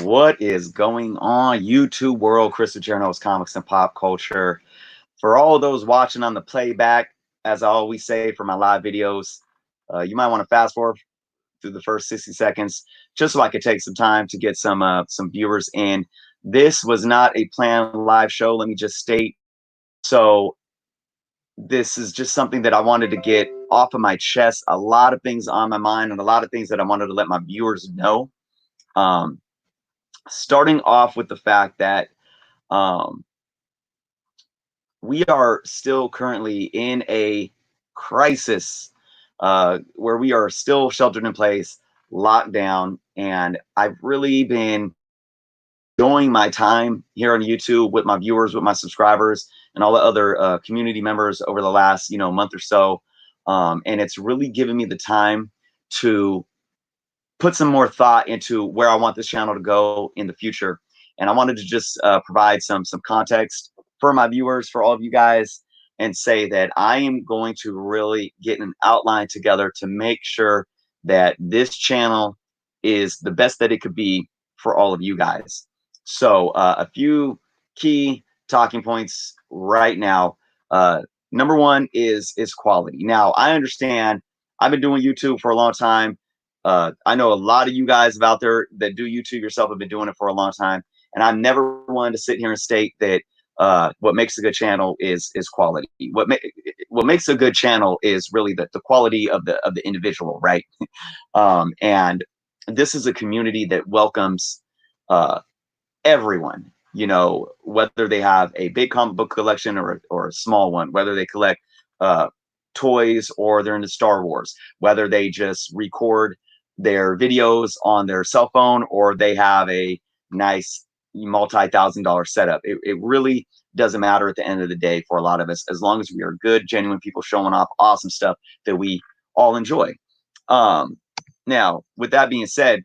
What is going on, YouTube world? Chris with Jerno's Comics and Pop Culture. For all those watching on the playback, as I always say for my live videos, you might want to fast forward through the first 60 seconds just so I could take some time to get some viewers in. This was not a planned live show, let me just state. So this is just something that I wanted to get off of my chest. A lot of things on my mind and a lot of things that I wanted to let my viewers know. Um, Starting off with the fact that um, we are still currently in a crisis where we are still sheltered in place, locked down, and I've really been enjoying my time here on YouTube with my viewers, with my subscribers, and all the other community members over the last month or so, and it's really given me the time to put some more thought into where I want this channel to go in the future. And I wanted to just provide some context for my viewers, for all of you guys, and say that I am going to really get an outline together to make sure that this channel is the best that it could be for all of you guys. So a few key talking points right now. Number one is quality. Now, I understand I've been doing YouTube for a long time. I know a lot of you guys out there that do YouTube yourself have been doing it for a long time, and I'm never one to sit here and state that what makes a good channel is quality. What makes a good channel is really the quality of the individual, right? And this is a community that welcomes everyone. Whether they have a big comic book collection or a small one, whether they collect toys or they're into Star Wars, whether they just record their videos on their cell phone or they have a nice multi-thousand-dollar setup. It really doesn't matter at the end of the day for a lot of us, as long as we are good, genuine people showing off awesome stuff that we all enjoy. Now, with that being said,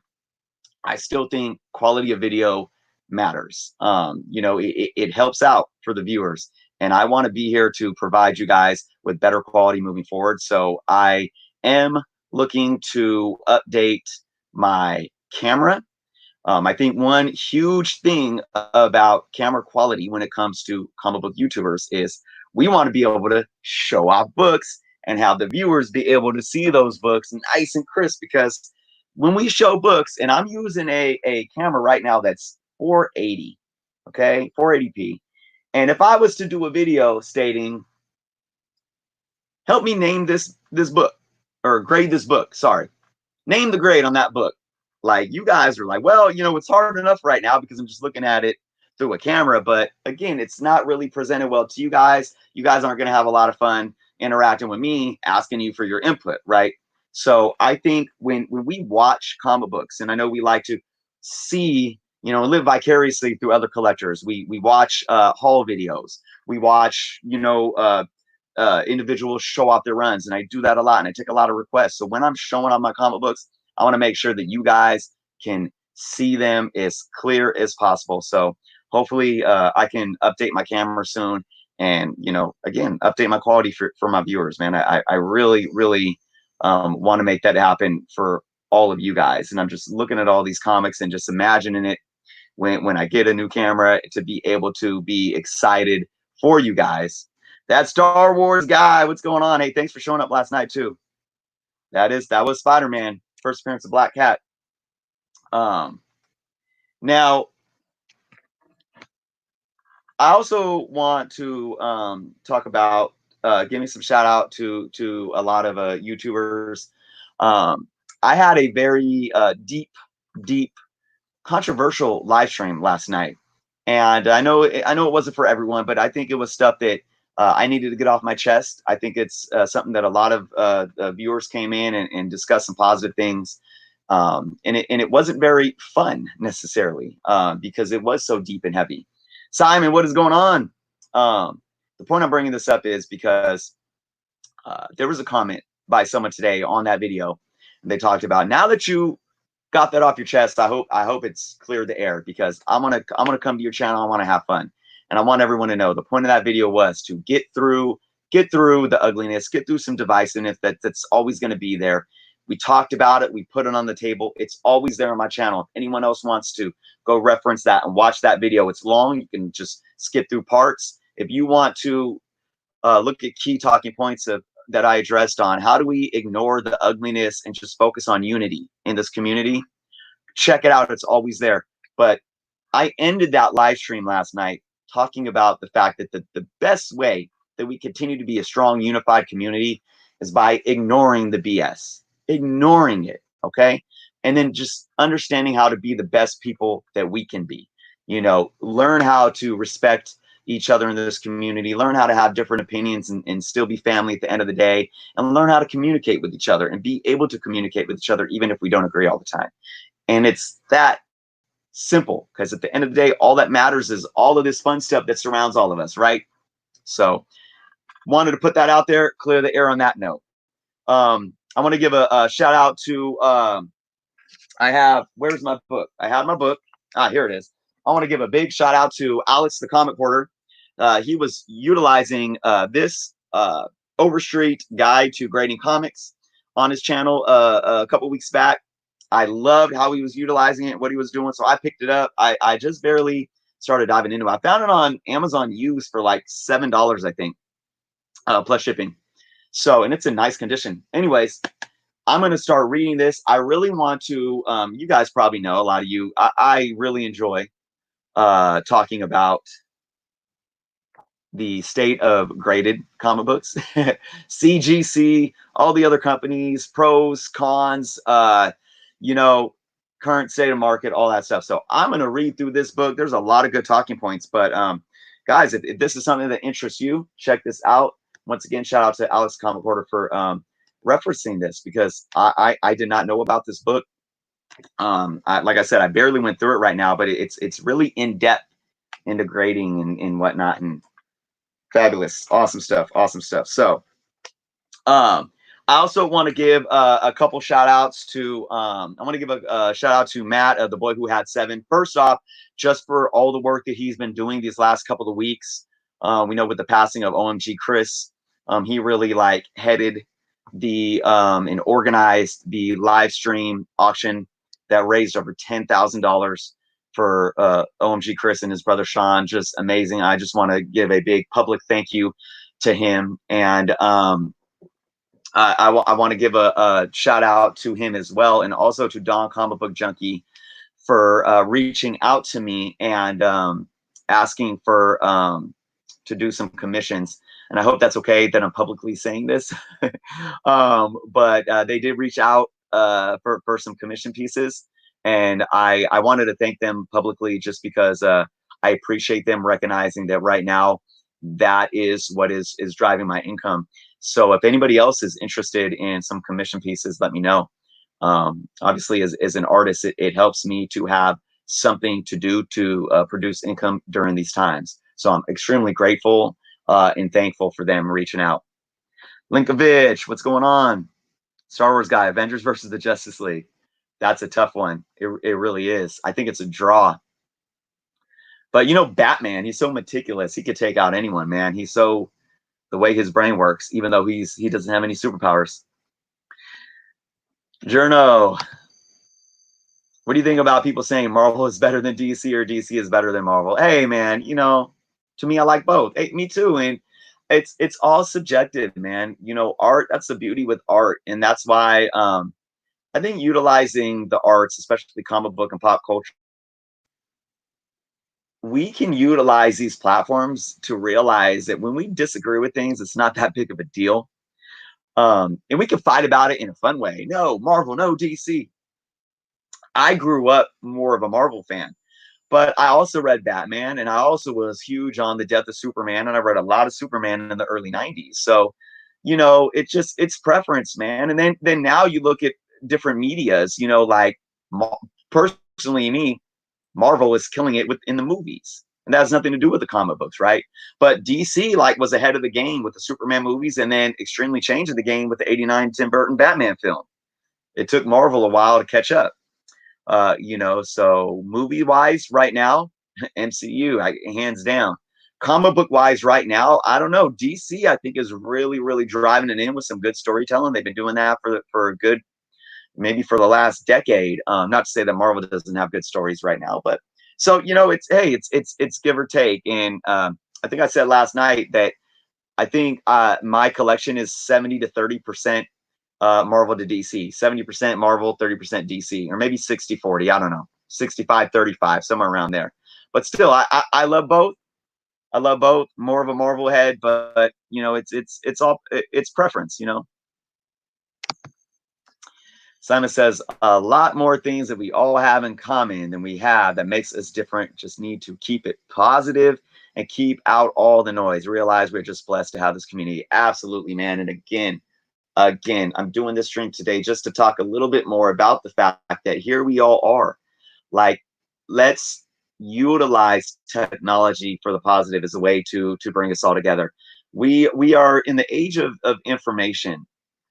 I still think quality of video matters. It helps out for the viewers, and I want to be here to provide you guys with better quality moving forward. So I am looking to update my camera. I think one huge thing about camera quality when it comes to comic book YouTubers is we want to be able to show off books and have the viewers be able to see those books nice and crisp, because when we show books, and I'm using a camera right now that's 480, okay, 480p. And if I was to do a video stating, help me name this book, or grade this book, sorry, name the grade on that book. Like, you guys are like, well, it's hard enough right now because I'm just looking at it through a camera. But again, it's not really presented well to you guys. You guys aren't going to have a lot of fun interacting with me, asking you for your input, right? So I think when we watch comic books, and I know we like to see, live vicariously through other collectors. We watch haul videos. We watch, individuals show off their runs, and I do that a lot, and I take a lot of requests. So when I'm showing off my comic books, I want to make sure that you guys can see them as clear as possible. So hopefully I can update my camera soon, and again, update my quality for my viewers, man. I really want to make that happen for all of you guys. And I'm just looking at all these comics and just imagining it when I get a new camera, to be able to be excited for you guys. That Star Wars guy, what's going on? Hey, thanks for showing up last night too. That was Spider-Man, first appearance of Black Cat. Now, I also want to talk about giving some shout out to a lot of YouTubers. I had a very deep, controversial live stream last night, and I know it wasn't for everyone, but I think it was stuff that I needed to get off my chest. I think it's something that a lot of viewers came in and discussed some positive things, and it wasn't very fun necessarily because it was so deep and heavy. Simon, what is going on? The point I'm bringing this up is because there was a comment by someone today on that video, and they talked about, now that you got that off your chest, I hope it's cleared the air, because I'm gonna come to your channel. I want to have fun, and I want everyone to know the point of that video was to get through the ugliness, get through some divisiveness that's always going to be there. We talked about it. We put it on the table. It's always there on my channel. If anyone else wants to, go reference that and watch that video. It's long. You can just skip through parts. If you want to look at key talking points that I addressed on how do we ignore the ugliness and just focus on unity in this community, check it out. It's always there. But I ended that live stream last night talking about the fact that the best way that we continue to be a strong, unified community is by ignoring the BS, ignoring it, okay? And then just understanding how to be the best people that we can be. You know, learn how to respect each other in this community, learn how to have different opinions and still be family at the end of the day, and learn how to communicate with each other and be able to communicate with each other even if we don't agree all the time. And it's that simple, because at the end of the day, all that matters is all of this fun stuff that surrounds all of us, right? So wanted to put that out there, clear the air on that note. I want to give a shout out to, where's my book? I have my book. Here it is. I want to give a big shout out to Alex, the comic porter. He was utilizing this Overstreet Guide to Grading Comics on his channel a couple weeks back. I loved how he was utilizing it, what he was doing. So I picked it up. I just barely started diving into it. I found it on Amazon used for like $7, I think, plus shipping. So, and it's in nice condition. Anyways, I'm going to start reading this. I really want to, you guys probably know, a lot of you, I really enjoy talking about the state of graded comic books, CGC, all the other companies, pros, cons, you know, current state of market, all that stuff. So I'm going to read through this book. There's a lot of good talking points, but guys, if this is something that interests you, check this out. Once again, shout out to Alex Comic Porter for referencing this, because I did not know about this book. Like I said, I barely went through it right now, but it's really in depth into grading and whatnot, and fabulous, awesome stuff, awesome stuff. So I also want to give a couple shout outs to I want to give a shout out to Matt, the boy who had 7. First off, just for all the work that he's been doing these last couple of weeks. We know with the passing of OMG Chris, he really like headed the and organized the live stream auction that raised over $10,000 for OMG Chris and his brother Sean. Just amazing. I just want to give a big public thank you to him. And I want to give a shout out to him as well, and also to Don Comic Book Junkie for reaching out to me and asking for to do some commissions. And I hope that's okay that I'm publicly saying this. But they did reach out for some commission pieces. And I wanted to thank them publicly, just because I appreciate them recognizing that right now that is what is driving my income. So if anybody else is interested in some commission pieces, let me know. Obviously, as an artist, it helps me to have something to do to produce income during these times. So I'm extremely grateful and thankful for them reaching out. Linkovich, what's going on? Star Wars guy, Avengers versus the Justice League. That's a tough one. It really is. I think it's a draw. But you know, Batman, he's so meticulous. He could take out anyone, man. He's so, the way his brain works, even though he doesn't have any superpowers. Jerno, what do you think about people saying Marvel is better than DC or DC is better than Marvel? Hey, man, you know, to me, I like both. Hey, me too. And it's all subjective, man. You know, art, that's the beauty with art. And that's why I think utilizing the arts, especially comic book and pop culture, we can utilize these platforms to realize that when we disagree with things, it's not that big of a deal. And we can fight about it in a fun way. No, Marvel, no, DC. I grew up more of a Marvel fan, but I also read Batman, and I also was huge on the death of Superman, and I read a lot of Superman in the early 90s. So, you know, it's preference, man. And then now you look at different medias, you know, like personally me, Marvel is killing it in the movies. And that has nothing to do with the comic books, right? But DC like was ahead of the game with the Superman movies, and then extremely changing the game with the '89 Tim Burton Batman film. It took Marvel a while to catch up. You know, so movie wise right now, MCU, hands down. Comic book wise right now, I don't know. DC, I think, is really, really driving it in with some good storytelling. They've been doing that for a good maybe for the last decade. Not to say that Marvel doesn't have good stories right now, but so it's hey, it's give or take. And I think I said last night that I think my collection is 70 to 30% Marvel to DC, 70% Marvel, 30% DC, or maybe 60-40. I don't know, 65-35, somewhere around there. But still, I love both. I love both. More of a Marvel head, but it's all it's preference. Simon says a lot more things that we all have in common than we have that makes us different. Just need to keep it positive and keep out all the noise. Realize we're just blessed to have this community. Absolutely, man. And again, I'm doing this stream today just to talk a little bit more about the fact that here we all are. Like, let's utilize technology for the positive as a way to bring us all together. We are in the age of information.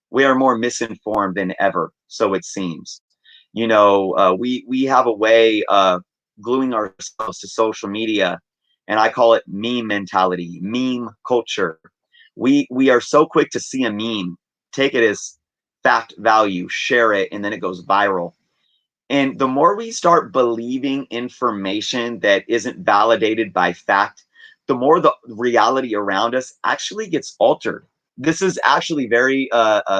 We are more misinformed than ever, so it seems. We have a way of gluing ourselves to social media, and I call it meme mentality, meme culture. We are so quick to see a meme, take it as fact value, share it, and then it goes viral. And the more we start believing information that isn't validated by fact, the more the reality around us actually gets altered. This is actually very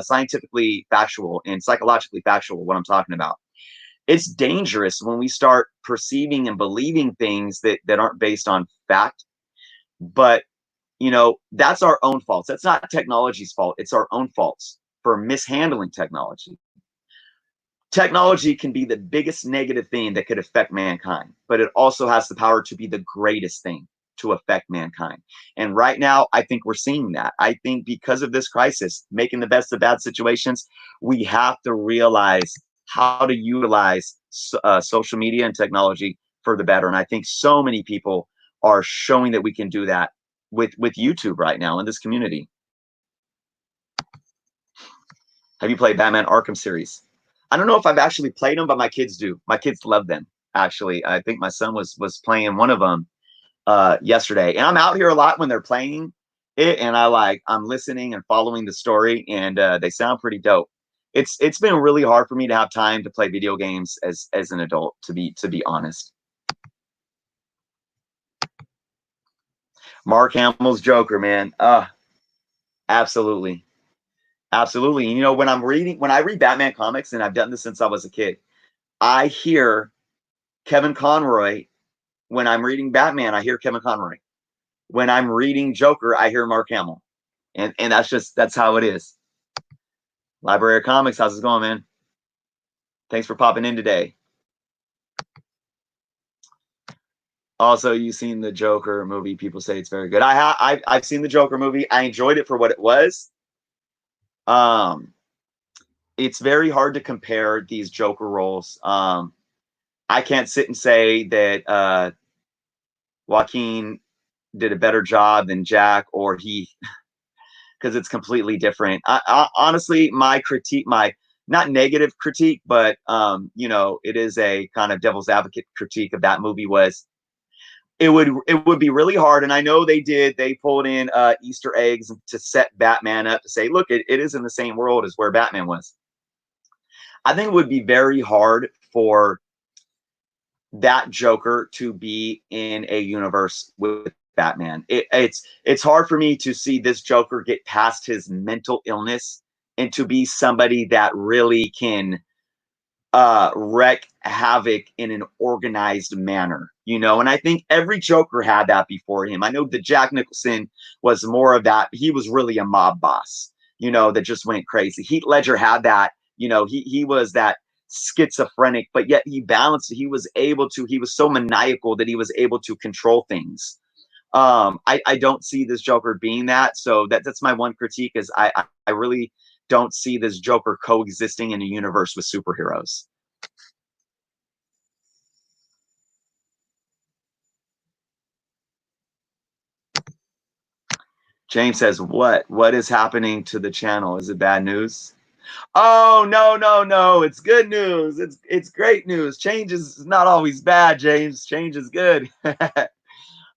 scientifically factual and psychologically factual, what I'm talking about. It's dangerous when we start perceiving and believing things that aren't based on fact. But, that's our own faults. That's not technology's fault. It's our own faults for mishandling technology. Technology can be the biggest negative thing that could affect mankind, but it also has the power to be the greatest thing to affect mankind. And right now, I think we're seeing that. I think because of this crisis, making the best of bad situations, we have to realize how to utilize social media and technology for the better. And I think so many people are showing that we can do that with YouTube right now in this community. Have you played Batman Arkham series? I don't know if I've actually played them, but my kids do. My kids love them, actually. I think my son was playing one of them yesterday. And I'm out here a lot when they're playing it, and I'm listening and following the story, and they sound pretty dope. It's been really hard for me to have time to play video games as an adult, to be honest. Mark Hamill's Joker, man. Absolutely. Absolutely. When I read Batman comics, and I've done this since I was a kid, I hear Kevin Conroy. When I'm reading Batman, I hear Kevin Conroy. When I'm reading Joker, I hear Mark Hamill. And that's how it is. Library of Comics, how's it going, man? Thanks for popping in today. Also, you've seen the Joker movie. People say it's very good. I've seen the Joker movie. I enjoyed it for what it was. It's very hard to compare these Joker roles. I can't sit and say that Joaquin did a better job than Jack or Heath, because it's completely different. Honestly, my critique, my not negative critique, but it is a kind of devil's advocate critique of that movie, was it would be really hard. And I know they pulled in Easter eggs to set Batman up to say, look, it is in the same world as where Batman was. I think it would be very hard for that Joker to be in a universe with Batman. It's hard for me to see this Joker get past his mental illness and to be somebody that really can wreak havoc in an organized manner, and I think every Joker had that before him. I know that Jack Nicholson was more of that. He was really a mob boss, that just went crazy. Heath Ledger had that, he was that schizophrenic, but yet he balanced it. He was so maniacal that he was able to control things. I don't see this Joker being that. So that's my one critique, is I really don't see this Joker coexisting in a universe with superheroes. James says, what is happening to the channel? Is it bad news? Oh, no. It's good news. It's great news. Change is not always bad, James. Change is good.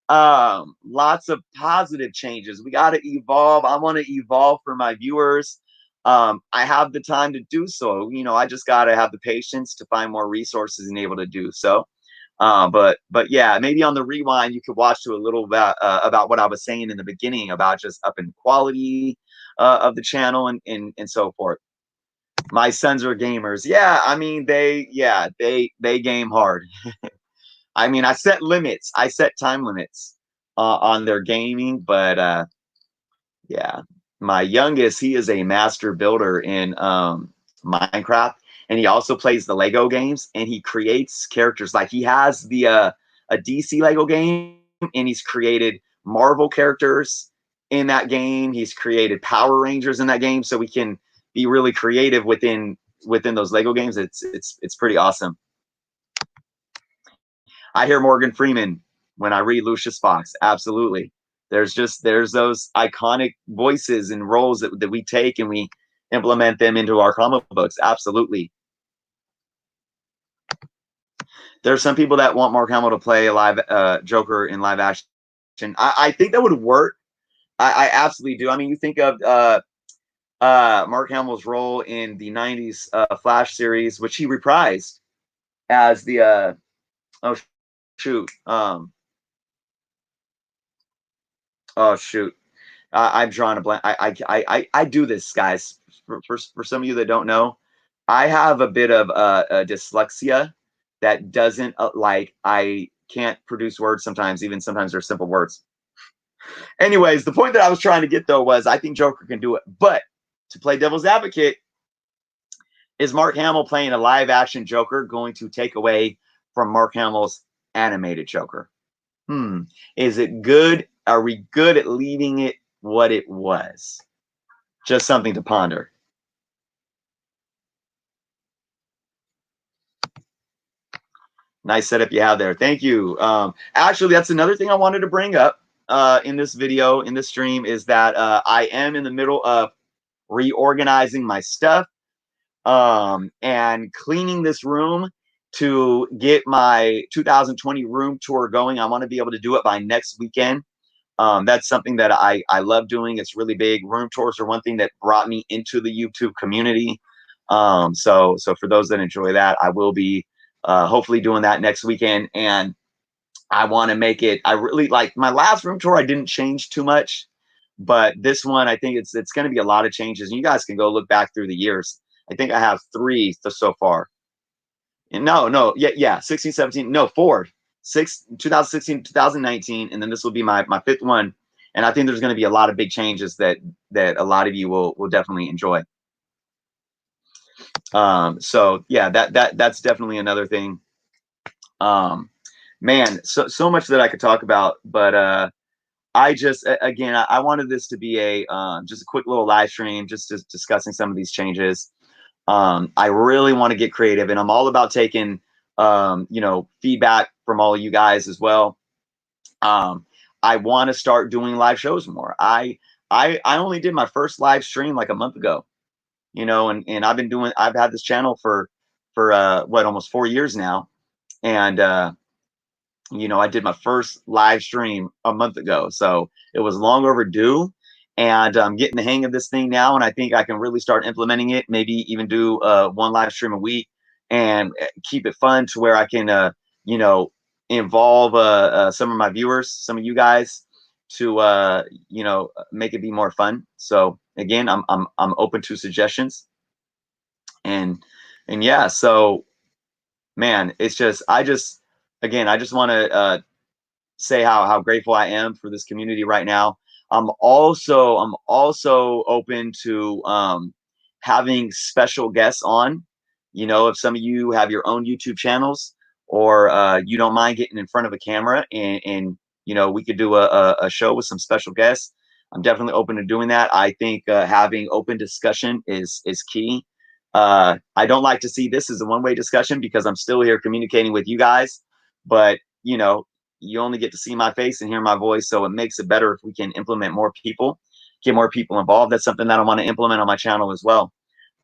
Lots of positive changes. We got to evolve. I want to evolve for my viewers. I have the time to do so. I just got to have the patience to find more resources and able to do so. But yeah, maybe on the rewind you could watch to a little about what I was saying in the beginning about just upping quality of the channel and so forth. My sons are gamers. Yeah, I mean they game hard. I mean I set limits. I set time limits on their gaming, but yeah, my youngest, he is a master builder in Minecraft, and he also plays the Lego games, and he creates characters. Like he has the a DC Lego game, and he's created Marvel characters in that game. He's created Power Rangers in that game, so we can be really creative within those Lego games. It's pretty awesome. I hear Morgan Freeman when I read Lucius Fox. Absolutely. There's those iconic voices and roles that we take and we implement them into our comic books. Absolutely. There's some people that want Mark Hamill to play a live Joker in live action. I think that would work. I absolutely do. I mean, you think of Mark Hamill's role in the 90s Flash series, which he reprised as the oh shoot. Oh shoot. I've drawn a blank. I do this, guys. For some of you that don't know, I have a bit of a dyslexia that doesn't like I can't produce words sometimes. Even sometimes they're simple words. Anyways, the point that I was trying to get though was I think Joker can do it, but to play devil's advocate, is Mark Hamill playing a live action Joker going to take away from Mark Hamill's animated Joker? Is it good? Are we good at leaving it what it was? Just something to ponder. Nice setup you have there. Thank you. Actually, that's another thing I wanted to bring up in this video, in this stream, is that I am in the middle of reorganizing my stuff and cleaning this room to get my 2020 room tour going. I want to be able to do it by next weekend. That's something that I love doing. It's really big. Room tours are one thing that brought me into the YouTube community. So for those that enjoy that, I will be hopefully doing that next weekend. And I want to make it. I really like my last room tour. I didn't change too much, but this one I think it's going to be a lot of changes. And you guys can go look back through the years. I think I have 3 so far. And no, yeah, 16, 17, no, 4. 2016, 2019, and then this will be my 5th one. And I think there's going to be a lot of big changes that a lot of you will definitely enjoy. So yeah, that's definitely another thing. Man, so much that I could talk about, but I just again I wanted this to be a just a quick little live stream, just discussing some of these changes. I really want to get creative, and I'm all about taking feedback from all of you guys as well. I want to start doing live shows more. I only did my first live stream like a month ago, and I've had this channel for what, almost 4 years now, and I did my first live stream a month ago, so it was long overdue. And I'm getting the hang of this thing now, and I think I can really start implementing it. Maybe even do one live stream a week and keep it fun to where I can, involve some of my viewers, some of you guys, to make it be more fun. So again, I'm open to suggestions, and yeah. So man, it's just I just want to say how grateful I am for this community right now. I'm also open to having special guests on. If some of you have your own YouTube channels, or you don't mind getting in front of a camera and we could do a show with some special guests. I'm definitely open to doing that. I think having open discussion is key. I don't like to see this as a one-way discussion because I'm still here communicating with you guys, but you only get to see my face and hear my voice, so it makes it better if we can implement more people, get more people involved. That's something that I want to implement on my channel as well.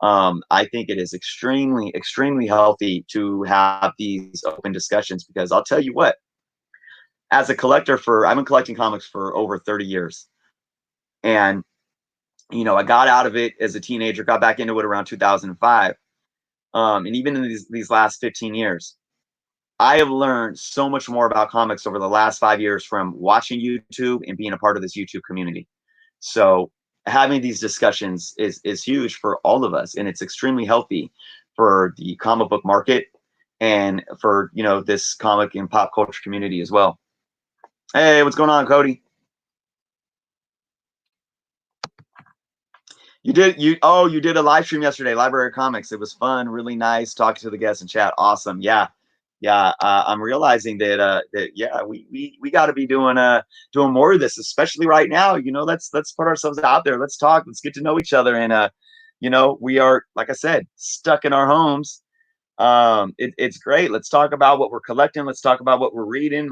I think it is extremely, extremely healthy to have these open discussions, because I'll tell you what, as a collector I've been collecting comics for over 30 years. And You know, I got out of it as a teenager, got back into it around 2005. And even in these last 15 years, I have learned so much more about comics over the last 5 years from watching YouTube and being a part of this YouTube community. So having these discussions is huge for all of us, and it's extremely healthy for the comic book market and for, you know, this comic and pop culture community as well. Hey, what's going on, Cody? You did a live stream yesterday, Library of Comics. It was fun, really nice talking to the guests in chat. Awesome. Yeah. Yeah, I'm realizing that yeah, we got to be doing more of this, especially right now. You know, let's put ourselves out there. Let's talk. Let's get to know each other. And you know, we are, like I said, stuck in our homes. It's great. Let's talk about what we're collecting. Let's talk about what we're reading.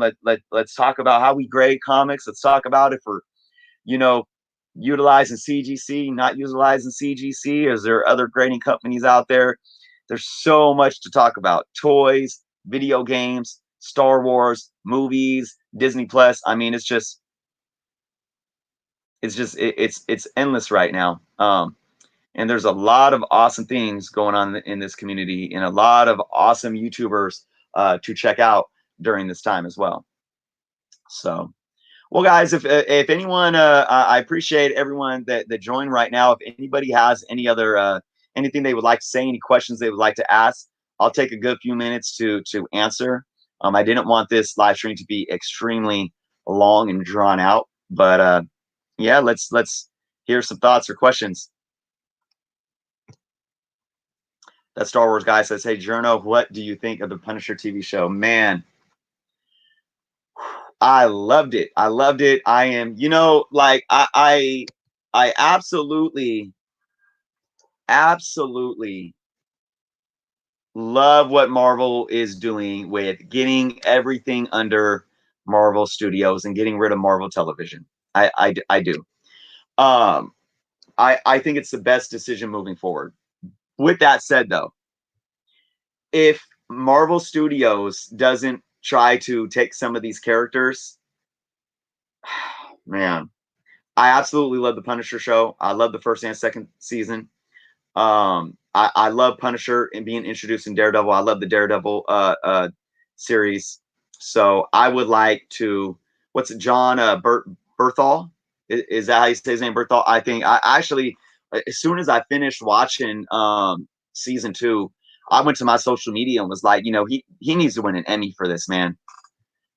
Let's talk about how we grade comics. Let's talk about if we're, you know, utilizing CGC, not utilizing CGC. Is there other grading companies out there? There's so much to talk about. Toys, video games, Star Wars, movies, Disney Plus. I mean, it's endless right now. And there's a lot of awesome things going on in this community, and a lot of awesome YouTubers to check out during this time as well. So, well, guys, if anyone, I appreciate everyone that joined right now. If anybody has any other anything they would like to say, any questions they would like to ask, I'll take a good few minutes to answer. I didn't want this live stream to be extremely long and drawn out, but yeah, let's hear some thoughts or questions. That Star Wars guy says, "Hey, Jerno, what do you think of the Punisher TV show?" Man, I loved it. I loved it. I am, you know, like I absolutely love what Marvel is doing with getting everything under Marvel Studios and getting rid of Marvel Television. I do. Um, I think it's the best decision moving forward. With that said, though, if Marvel Studios doesn't try to take some of these characters, man, I absolutely love the Punisher show. I love the first and second season. I love Punisher and being introduced in Daredevil. I love the Daredevil series. So I would like to, what's it, John Berthal? Is that how you say his name, Berthal? I think I actually, as soon as I finished watching season 2, I went to my social media and was like, you know, he needs to win an Emmy for this, man.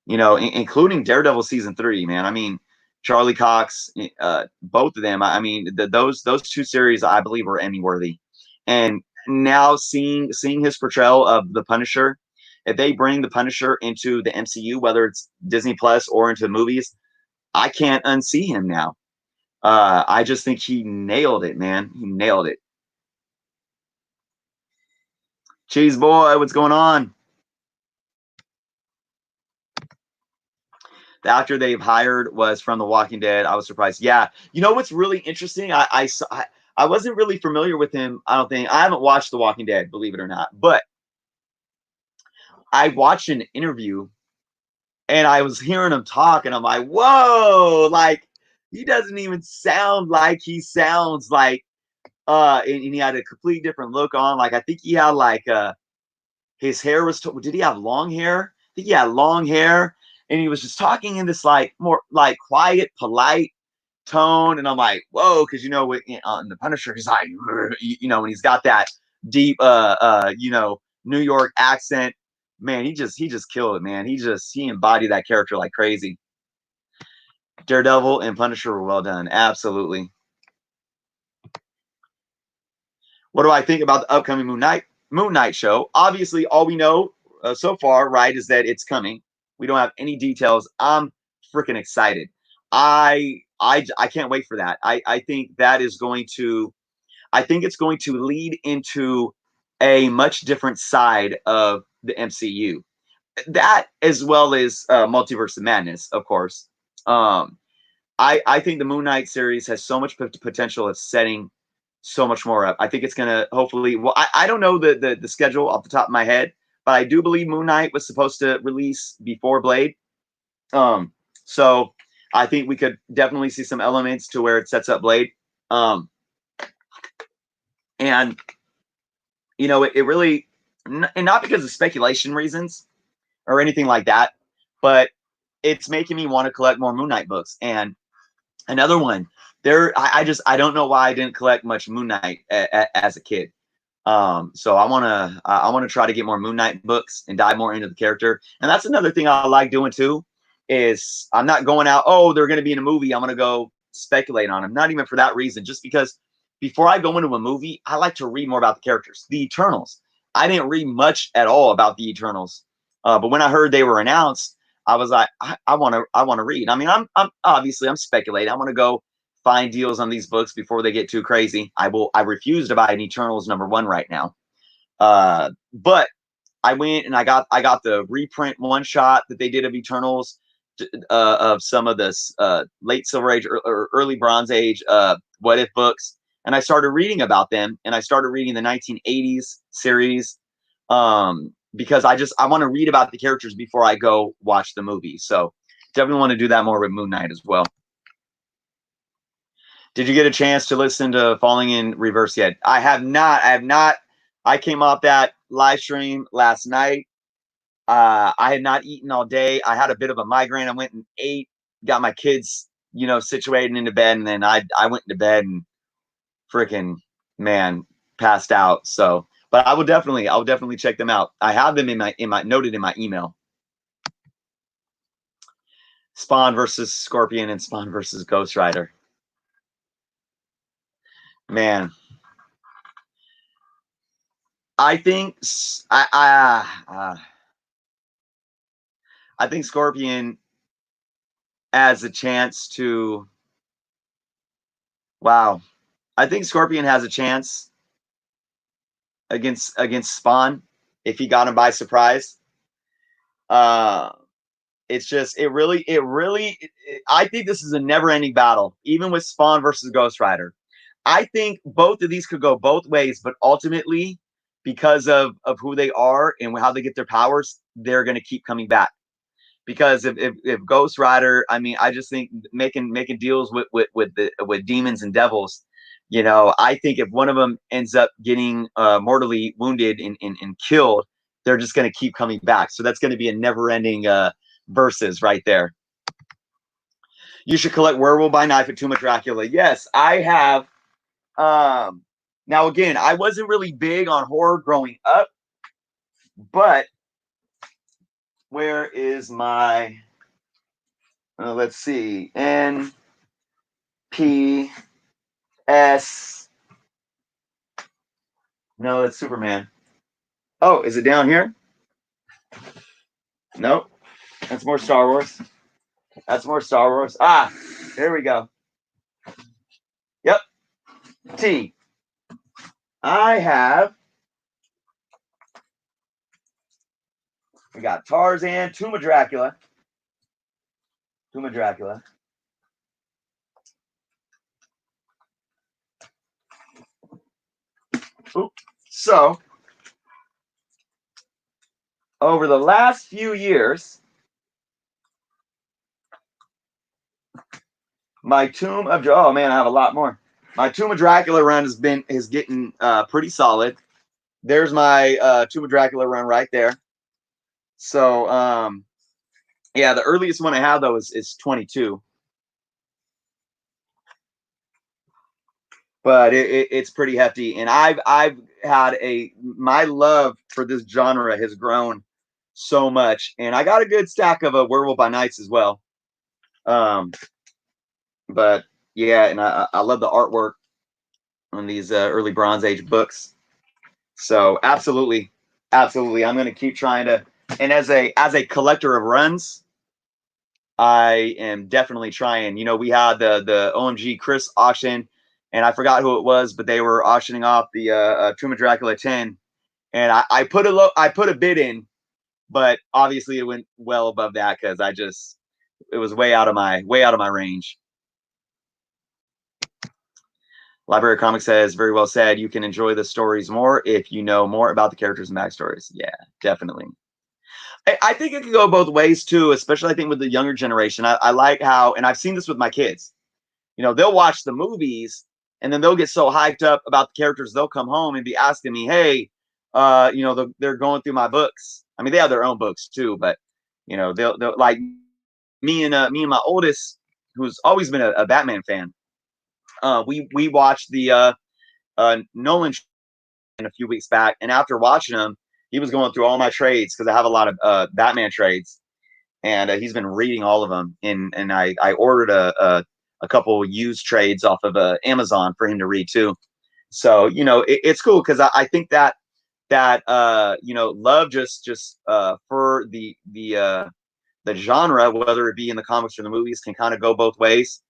You know, including Daredevil season 3, man. I mean, Charlie Cox, both of them. I mean, those 2 series, I believe, are Emmy worthy. And now seeing his portrayal of the Punisher, if they bring the Punisher into the MCU, whether it's Disney Plus or into movies, I can't unsee him now. I just think he nailed it, man. He nailed it. Cheeze Boi, what's going on? The actor they've hired was from The Walking Dead. I was surprised. Yeah, you know what's really interesting? I wasn't really familiar with him. I don't think I haven't watched The Walking Dead, believe it or not. But I watched an interview and I was hearing him talk, and I'm like, whoa, like he doesn't even sound like he sounds like. And he had a completely different look on. Like I think he had like his hair was. Did he have long hair? I think he had long hair, and he was just talking in this like more like quiet, polite tone, and I'm like, whoa, because you know, in the Punisher, he's like, you know, when he's got that deep, you know, New York accent, man, he just killed it, man. He embodied that character like crazy. Daredevil and Punisher were well done, absolutely. What do I think about the upcoming Moon Knight show? Obviously, all we know so far, right, is that it's coming. We don't have any details. I'm freaking excited. I can't wait for that. I think that is going to. I think it's going to lead into a much different side of the MCU. That as well as Multiverse of Madness, of course. Um, I think the Moon Knight series has so much potential of setting so much more up. I think it's gonna hopefully. Well, I don't know the schedule off the top of my head, but I do believe Moon Knight was supposed to release before Blade. Um, so I think we could definitely see some elements to where it sets up Blade. Um, and you know, it really, and not because of speculation reasons or anything like that, but it's making me want to collect more Moon Knight books. And another one, I don't know why I didn't collect much Moon Knight as a kid. So I wanna try to get more Moon Knight books and dive more into the character. And that's another thing I like doing too, is I'm not going out, oh, they're gonna be in a movie, I'm gonna go speculate on them. Not even for that reason, just because before I go into a movie, I like to read more about the characters. The Eternals. I didn't read much at all about the Eternals. But when I heard they were announced, I was like, I wanna read. I mean, I'm obviously I'm speculating. I want to go find deals on these books before they get too crazy. I refuse to buy an Eternals #1 right now. But I went and I got the reprint one shot that they did of Eternals, of some of this late Silver Age or early Bronze Age what if books, and I started reading about them, and I started reading the 1980s series, because I want to read about the characters before I go watch the movie. So definitely want to do that more with Moon Knight as well. Did you get a chance to listen to Falling in Reverse yet? I have not. I have not. I came off that live stream last night. I had not eaten all day. I had a bit of a migraine. I went and ate, got my kids, situated into bed, and then I went into bed and freaking, man, passed out. So, but I'll definitely check them out. I have them in my noted in my email. Spawn versus Scorpion and Spawn versus Ghost Rider. Man, I think I think Scorpion has a chance to. Wow, I think Scorpion has a chance against Spawn if he got him by surprise. Uh, it's just I think this is a never-ending battle, even with Spawn versus Ghost Rider. I think both of these could go both ways, but ultimately, because of who they are and how they get their powers, they're going to keep coming back. Because if Ghost Rider, I mean, I just think making deals with demons and devils, I think if one of them ends up getting mortally wounded and killed, they're just going to keep coming back. So that's going to be a never ending versus right there. You should collect Werewolf by Night at Tomb of Dracula. Yes, I have. Now again, I wasn't really big on horror growing up, but where is my? Let's see. N P S. No, that's Superman. Oh, is it down here? Nope. That's more Star Wars. That's more Star Wars. Ah, there we go. Yep. T. I have. We got Tarzan, Tomb of Dracula. Tomb of Dracula. Ooh. So, over the last few years, my Tomb of oh man, I have a lot more. My Tomb of Dracula run is getting pretty solid. There's my Tomb of Dracula run right there. So yeah, the earliest one I have though is 22. But it's pretty hefty, and I've had my love for this genre has grown so much, and I got a good stack of a Werewolf by Nights as well. But yeah, and I love the artwork on these early Bronze Age books. So absolutely, absolutely, I'm going to keep trying to. And as a collector of runs, I am definitely trying. We had the OMG Chris auction, and I forgot who it was, but they were auctioning off the Tomb of Dracula 10, and I put a bid in, but obviously it went well above that because it was way out of my range. Library of Comics says, very well said. You can enjoy the stories more if you know more about the characters and backstories. Yeah, definitely. I think it can go both ways too, especially I think with the younger generation. I like how, and I've seen this with my kids. They'll watch the movies, and then they'll get so hyped up about the characters, they'll come home and be asking me, hey, you know, they're going through my books. I mean, they have their own books too, but you know, they'll like me and my oldest, who's always been a Batman fan. We watched the Nolan a few weeks back, and after watching them, he was going through all my trades because I have a lot of Batman trades, and he's been reading all of them. And I ordered a couple used trades off of Amazon for him to read too. So you know, it's cool because I think that you know, love just for the genre, whether it be in the comics or the movies, can kind of go both ways,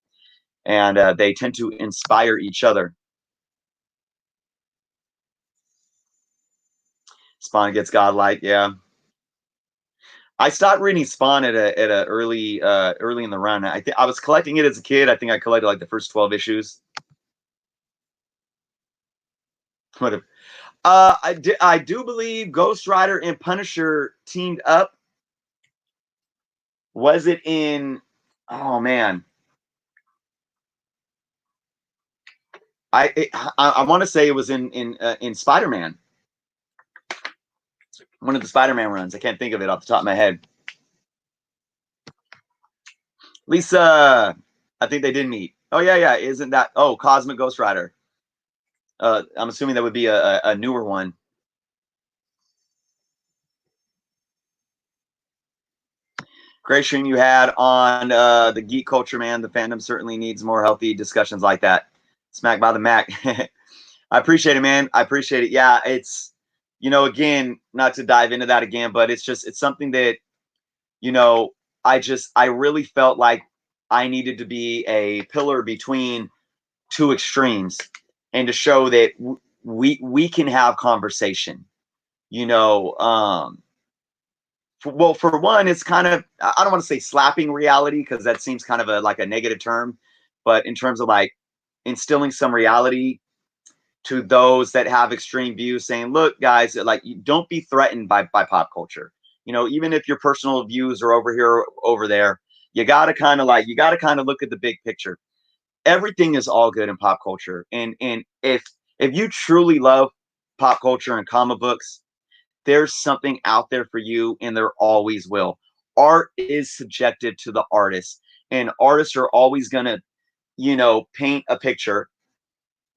and they tend to inspire each other. Spawn gets godlike, yeah. I stopped reading Spawn at a early in the run. I think I was collecting it as a kid. I think I collected like the first 12 issues. What I do believe Ghost Rider and Punisher teamed up. Was it in? Oh man, I want to say it was in Spider-Man, one of the Spider-Man runs. I can't think of it off the top of my head. Lisa, I think they did meet. Oh yeah, isn't that? Oh, Cosmic Ghost Rider. I'm assuming that would be a newer one. Great stream you had on the geek culture, man. The fandom certainly needs more healthy discussions like that. Smack by the Mac. I appreciate it, man. I appreciate it. Yeah, it's, you know, again, not to dive into that again, but it's something that, you know, I really felt like I needed to be a pillar between two extremes, and to show that we can have conversation. You know, well, for one, it's kind of, I don't want to say slapping reality because that seems kind of like a negative term, but in terms of like instilling some reality to those that have extreme views, saying, look, guys, like, you don't be threatened by pop culture. You know, even if your personal views are over here, over there, you got to kind of look at the big picture. Everything is all good in pop culture. And if you truly love pop culture and comic books, there's something out there for you, and there always will. Art is subjective to the artist, and artists are always going to, you know, paint a picture,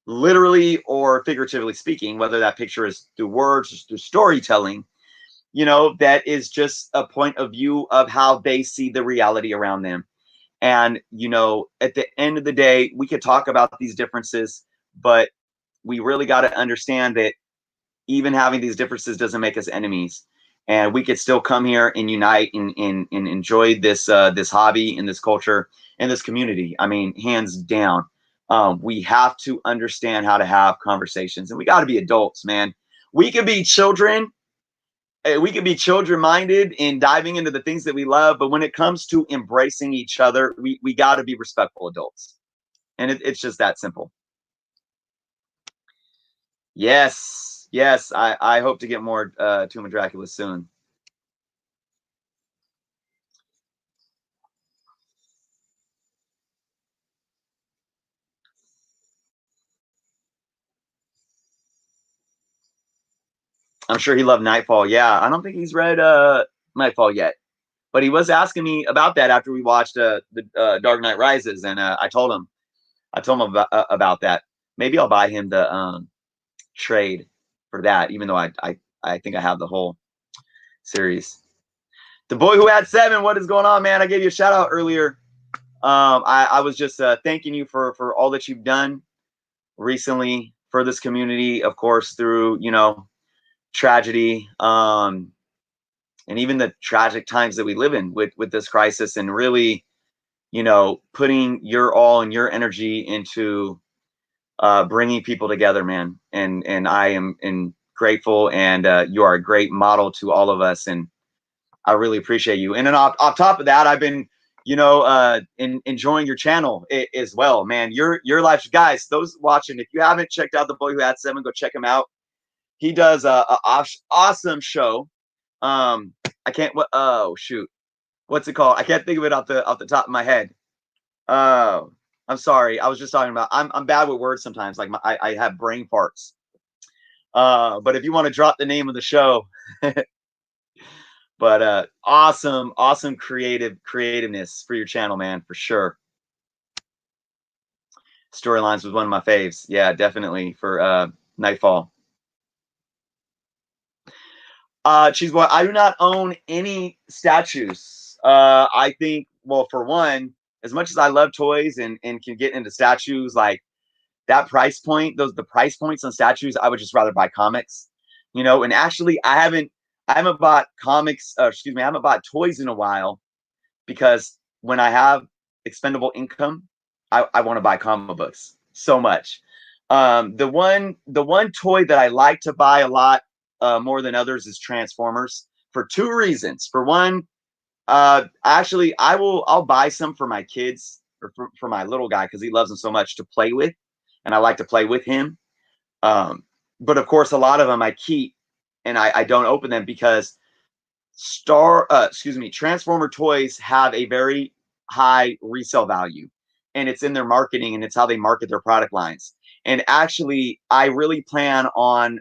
literally or figuratively speaking, whether that picture is through words or through storytelling, you know, that is just a point of view of how they see the reality around them. And, you know, at the end of the day, we could talk about these differences, but we really got to understand that even having these differences doesn't make us enemies. And we could still come here and unite and enjoy this hobby and this culture and this community. I mean, hands down. We have to understand how to have conversations, and we got to be adults, man. We could be children. We can be children minded in diving into the things that we love, but when it comes to embracing each other, we got to be respectful adults, and it's just that simple. Yes, I hope to get more Tomb of Dracula soon. I'm sure he loved Nightfall. Yeah, I don't think he's read Nightfall yet, but he was asking me about that after we watched the Dark Knight Rises, and I told him about that. Maybe I'll buy him the trade for that, even though I think I have the whole series. The boy who had 7, what is going on, man? I gave you a shout out earlier. I was just thanking you for all that you've done recently for this community, of course, through, you know, tragedy, and even the tragic times that we live in with this crisis, and really, you know, putting your all and your energy into bringing people together, man. And I am grateful, and you are a great model to all of us, and I really appreciate you. And then off top of that, I've been, you know, enjoying your channel as well, man. Your life, guys, those watching, if you haven't checked out The Boy Who Had 7, go check him out. He does a awesome show. I can't. Oh shoot, what's it called? I can't think of it off the top of my head. I'm sorry. I was just talking about. I'm bad with words sometimes. Like I have brain farts. But if you want to drop the name of the show, but awesome creativeness for your channel, man, for sure. Storylines was one of my faves. Yeah, definitely for Nightfall. Cheeze Boi, I do not own any statues. I think, well, for one, as much as I love toys and can get into statues, like that price point, the price points on statues, I would just rather buy comics, you know. And actually, I haven't bought comics. Excuse me, I haven't bought toys in a while because when I have expendable income, I want to buy comic books so much. The one toy that I like to buy a lot more than others is Transformers for two reasons. For one, actually, I'll buy some for my kids or for my little guy because he loves them so much to play with, and I like to play with him. Um, but of course, a lot of them I keep and I don't open them because Transformer toys have a very high resale value, and it's in their marketing and it's how they market their product lines. And actually, I really plan on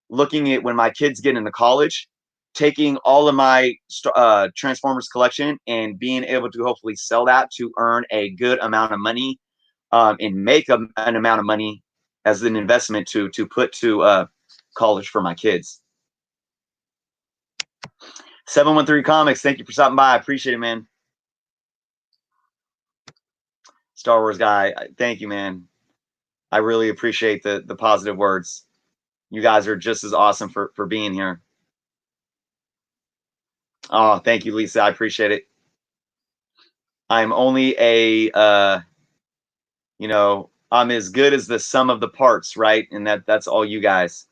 looking at when my kids get into college, taking all of my Transformers collection and being able to hopefully sell that to earn a good amount of money and make an amount of money as an investment to put to college for my kids. 713 Comics, thank you for stopping by. I appreciate it, man. Star Wars guy, thank you, man. I really appreciate the positive words. You guys are just as awesome for being here. Oh, thank you, Lisa. I appreciate it. I'm only I'm as good as the sum of the parts, right? And that's all you guys.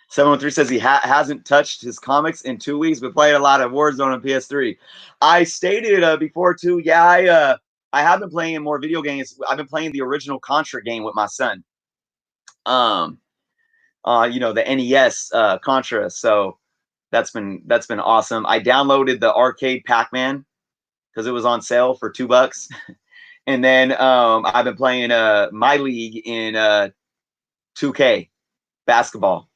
713 says he hasn't touched his comics in 2 weeks, but played a lot of Warzone on PS3. I stated before too, yeah, I have been playing more video games. I've been playing the original Contra game with my son. The NES Contra. So that's been awesome. I downloaded the arcade Pac-Man because it was on sale for $2. And then I've been playing my league in 2K basketball.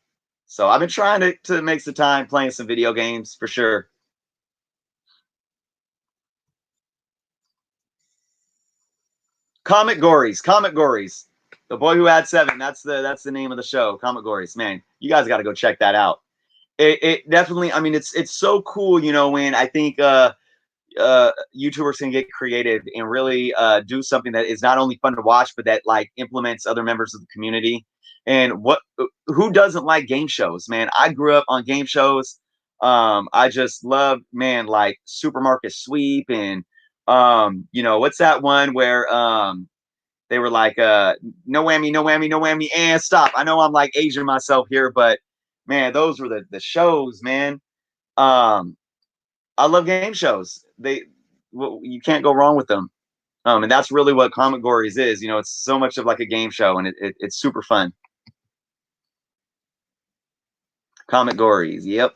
So I've been trying to make some time playing some video games for sure. Comic Gories. The Boy Who Had Seven. That's the name of the show. Comic Gories. Man, you guys got to go check that out. It definitely. I mean, it's so cool. You know, when I think YouTubers can get creative and really do something that is not only fun to watch, but that like implements other members of the community. And who doesn't like game shows, man? I grew up on game shows. I just love, man, like Supermarket Sweep and what's that one where they were like no whammy, no whammy, no whammy, and stop. I know I'm like Asian myself here, but man, those were the shows, man. Um, I love game shows. You can't go wrong with them. And that's really what Comic Gories is. You know, it's so much of like a game show, and it's super fun. Comic Gories, yep.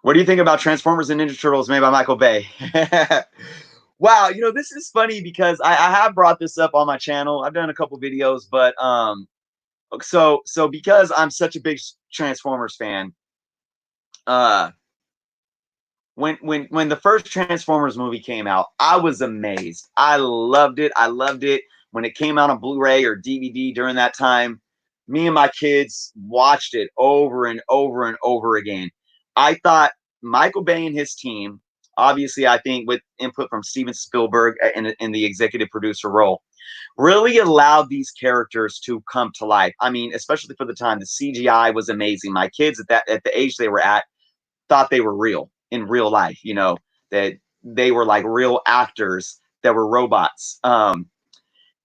What do you think about Transformers and Ninja Turtles made by Michael Bay? Wow, this is funny because I have brought this up on my channel. I've done a couple videos, but so because I'm such a big Transformers fan, uh, when the first Transformers movie came out, I was amazed. I loved it. I loved it when it came out on Blu-ray or DVD during that time. Me and my kids watched it over and over and over again. I thought Michael Bay and his team, obviously, I think with input from Steven Spielberg in the executive producer role, really allowed these characters to come to life. I mean, especially for the time, the CGI was amazing. My kids at the age they were at thought they were real in real life, that they were like real actors that were robots.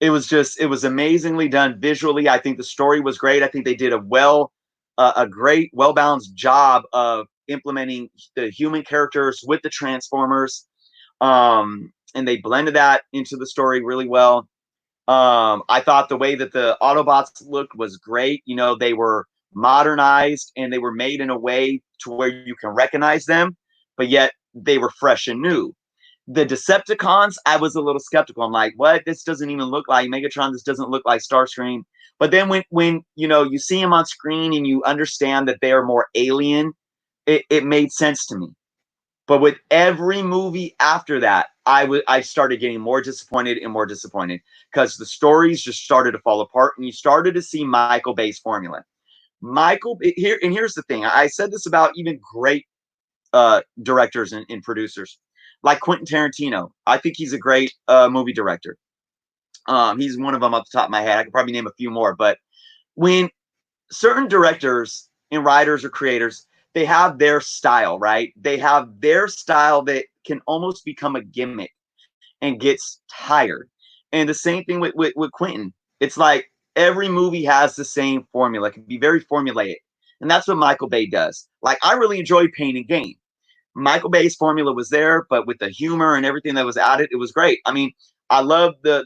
It was amazingly done visually. I think the story was great. I think they did a great, well-balanced job of implementing the human characters with the Transformers. And they blended that into the story really well. I thought the way that the Autobots looked was great. They were modernized and they were made in a way to where you can recognize them, but yet they were fresh and new. The Decepticons, I was a little skeptical. I'm like, what? This doesn't even look like Megatron. This doesn't look like Starscream. But then when you know you see him on screen and you understand that they are more alien, it made sense to me. But with every movie after that, I started getting more disappointed and more disappointed because the stories just started to fall apart, and you started to see Michael Bay's formula. Here's the thing. I said this about even great directors and producers like Quentin Tarantino. I think he's a great movie director. He's one of them off the top of my head. I could probably name a few more, but when certain directors and writers or creators, they have their style, right? They have their style that can almost become a gimmick and gets tired. And the same thing with Quentin. It's like every movie has the same formula. It can be very formulaic. And that's what Michael Bay does. Like, I really enjoy Pain and Gain. Michael Bay's formula was there, but with the humor and everything that was added, it was great. I mean, I love the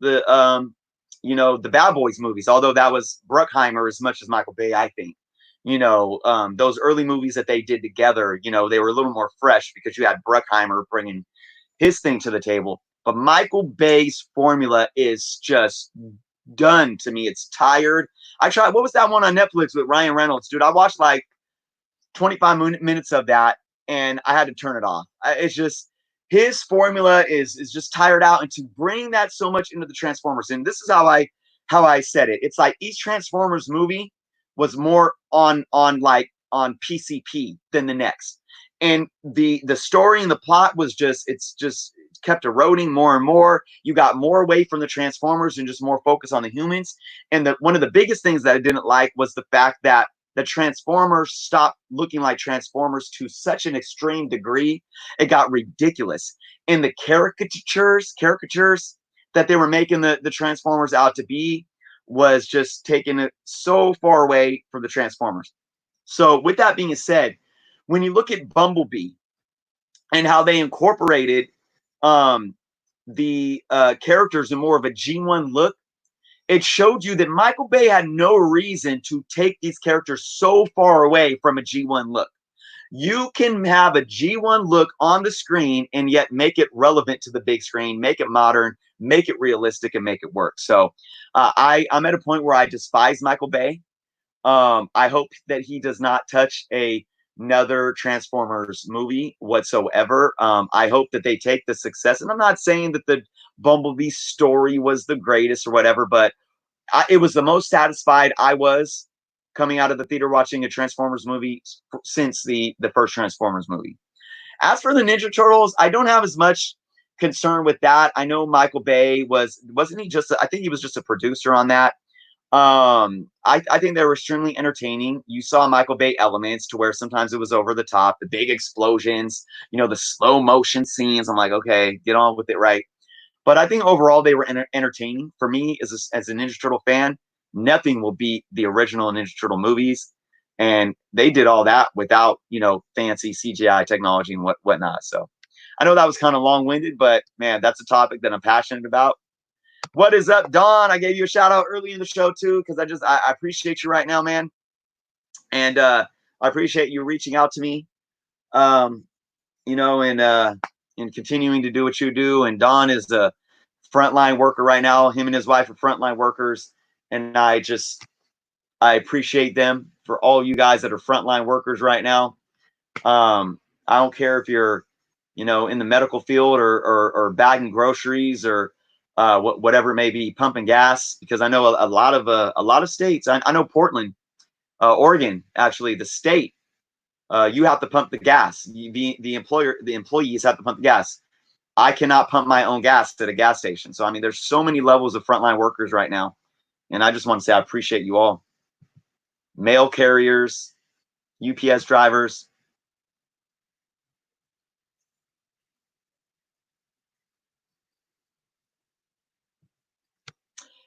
the Bad Boys movies, although that was Bruckheimer as much as Michael Bay, I think. Those early movies that they did together, they were a little more fresh because you had Bruckheimer bringing his thing to the table. But Michael Bay's formula is just done to me. It's tired. I tried, what was that one on Netflix with Ryan Reynolds? Dude, I watched like 25 minutes of that and I had to turn it off. It's just, his formula is just tired out. And to bring that so much into the Transformers, and this is how I said it. It's like each Transformers movie was more on PCP than the next. And the story and the plot was just kept eroding more and more. You got more away from the Transformers and just more focus on the humans. And one of the biggest things that I didn't like was the fact that the Transformers stopped looking like Transformers to such an extreme degree. It got ridiculous. And the caricatures that they were making the Transformers out to be was just taking it so far away from the Transformers. So with that being said, when you look at Bumblebee and how they incorporated the characters in more of a G1 look, it showed you that Michael Bay had no reason to take these characters so far away from a G1 look. You can have a G1 look on the screen and yet make it relevant to the big screen, make it modern, make it realistic, and make it work. So I'm at a point where I despise Michael Bay. I hope that he does not touch another Transformers movie whatsoever. I hope that they take the success, and I'm not saying that the Bumblebee story was the greatest or whatever, but it was the most satisfied I was coming out of the theater watching a Transformers movie since the first Transformers movie. As for the Ninja Turtles, I don't have as much concern with that. I know Michael Bay wasn't he just, I think he was just a producer on that. I think they were extremely entertaining. You saw Michael Bay elements to where sometimes it was over the top, the big explosions, the slow motion scenes. I'm like, okay, get on with it, right? But I think overall they were entertaining. For me, as a Ninja Turtle fan, nothing will beat the original Ninja Turtle movies. And they did all that without, fancy CGI technology and whatnot. So I know that was kind of long-winded, but man, that's a topic that I'm passionate about. What is up, Don? I gave you a shout out early in the show too, because I appreciate you right now, man. And I appreciate you reaching out to me. And continuing to do what you do. And Don is a frontline worker right now. Him and his wife are frontline workers. And I appreciate them for all you guys that are frontline workers right now. I don't care if you're, in the medical field or bagging groceries or whatever it may be, pumping gas, because I know a lot of states. I know Portland, Oregon, actually, the state. You have to pump the gas. The employees have to pump the gas. I cannot pump my own gas at a gas station. So, I mean, there's so many levels of frontline workers right now. And I just want to say I appreciate you all. Mail carriers, UPS drivers.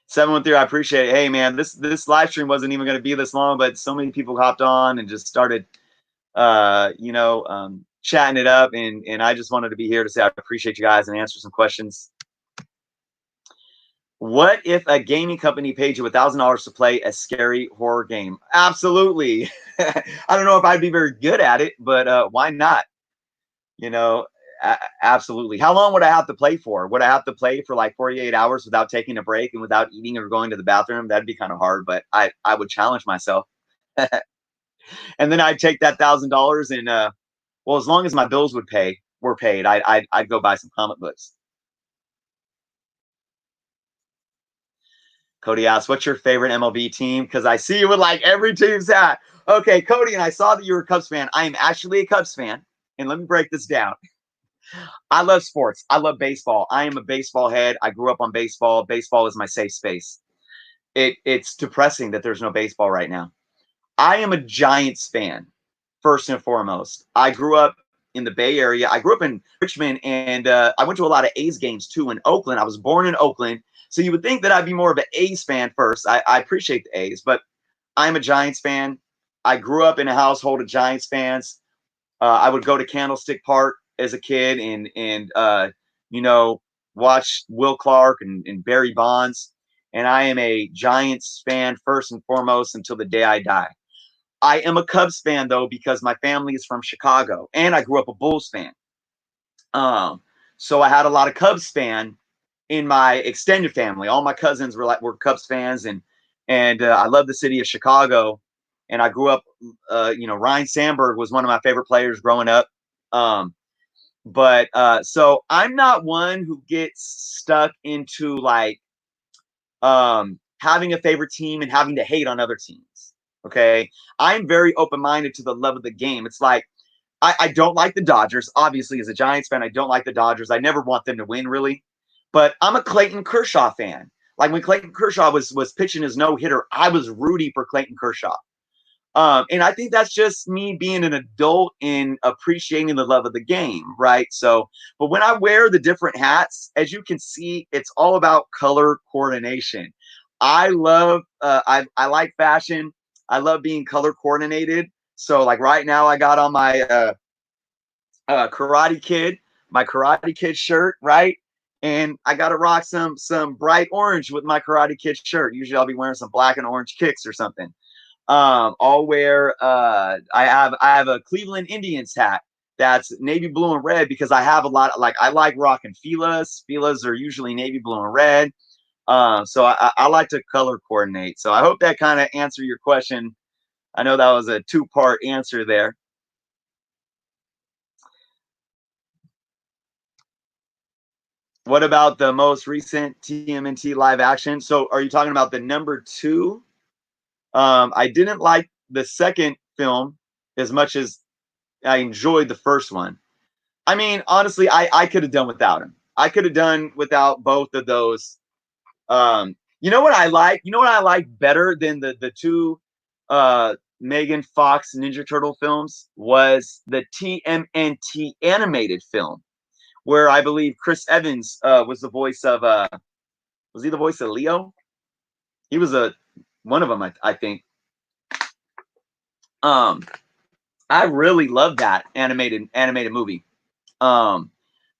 Seven I appreciate it. Hey, man, this live stream wasn't even going to be this long, but so many people hopped on and just started, chatting it up. And I just wanted to be here to say I appreciate you guys and answer some questions. What if a gaming company paid you $1,000 to play a scary horror game? Absolutely. I don't know if I'd be very good at it, but why not? You know, absolutely. How long would I have to play for? Would I have to play for like 48 hours without taking a break and without eating or going to the bathroom? That'd be kind of hard, but I would challenge myself. And then I'd take that $1,000 and well, as long as my bills were paid, I'd go buy some comic books. Cody asks, "What's your favorite MLB team?" Because I see you with like every team's hat. Okay, Cody, and I saw that you were a Cubs fan. I am actually a Cubs fan, and let me break this down. I love sports. I love baseball. I am a baseball head. I grew up on baseball. Baseball is my safe space. It's depressing that there's no baseball right now. I am a Giants fan, first and foremost. I grew up in the Bay Area. I grew up in Richmond, and I went to a lot of A's games too in Oakland. I was born in Oakland, so you would think that I'd be more of an A's fan first. I appreciate the A's, but I'm a Giants fan. I grew up in a household of Giants fans. I would go to Candlestick Park as a kid and you know, watch Will Clark and Barry Bonds. And I am a Giants fan first and foremost until the day I die. I am a Cubs fan though because my family is from Chicago and I grew up a Bulls fan. Um, so I had a lot of Cubs fan in my extended family. All my cousins were Cubs fans, and I love the city of Chicago. And I grew up, you know, Ryan Sandberg was one of my favorite players growing up. Um, but so I'm not one who gets stuck into like having a favorite team and having to hate on other teams. Okay, I'm very open minded to the love of the game. It's like I don't like the Dodgers. Obviously, as a Giants fan, I don't like the Dodgers. I never want them to win, really. But I'm a Clayton Kershaw fan. Like when Clayton Kershaw was pitching his no hitter, I was rooting for Clayton Kershaw. And I think that's just me being an adult and appreciating the love of the game, right? So, but when I wear the different hats, as you can see, it's all about color coordination. I love, I like fashion. I love being color coordinated. So, like right now, I got on my Karate Kid, my Karate Kid shirt, right? And I got to rock some bright orange with my Karate Kid shirt. Usually, I'll be wearing some black and orange kicks or something. I'll wear I have a Cleveland Indians hat that's navy blue and red because I have a lot of, like I like rocking Filas. Filas are usually navy blue and red. So I like to color coordinate. So I hope that kind of answered your question. I know that was a two-part answer there. What about the most recent TMNT live action? So are you talking about the number two? I didn't like the second film as much as I enjoyed the first one. I mean, honestly, I could have done without him. I could have done without both of those. You know what I like? You know what I like better than the two Megan Fox Ninja Turtle films was the TMNT animated film, where I believe Chris Evans was the voice of was he the voice of Leo? He was a one of them, I think. Um, I really love that animated movie. Um,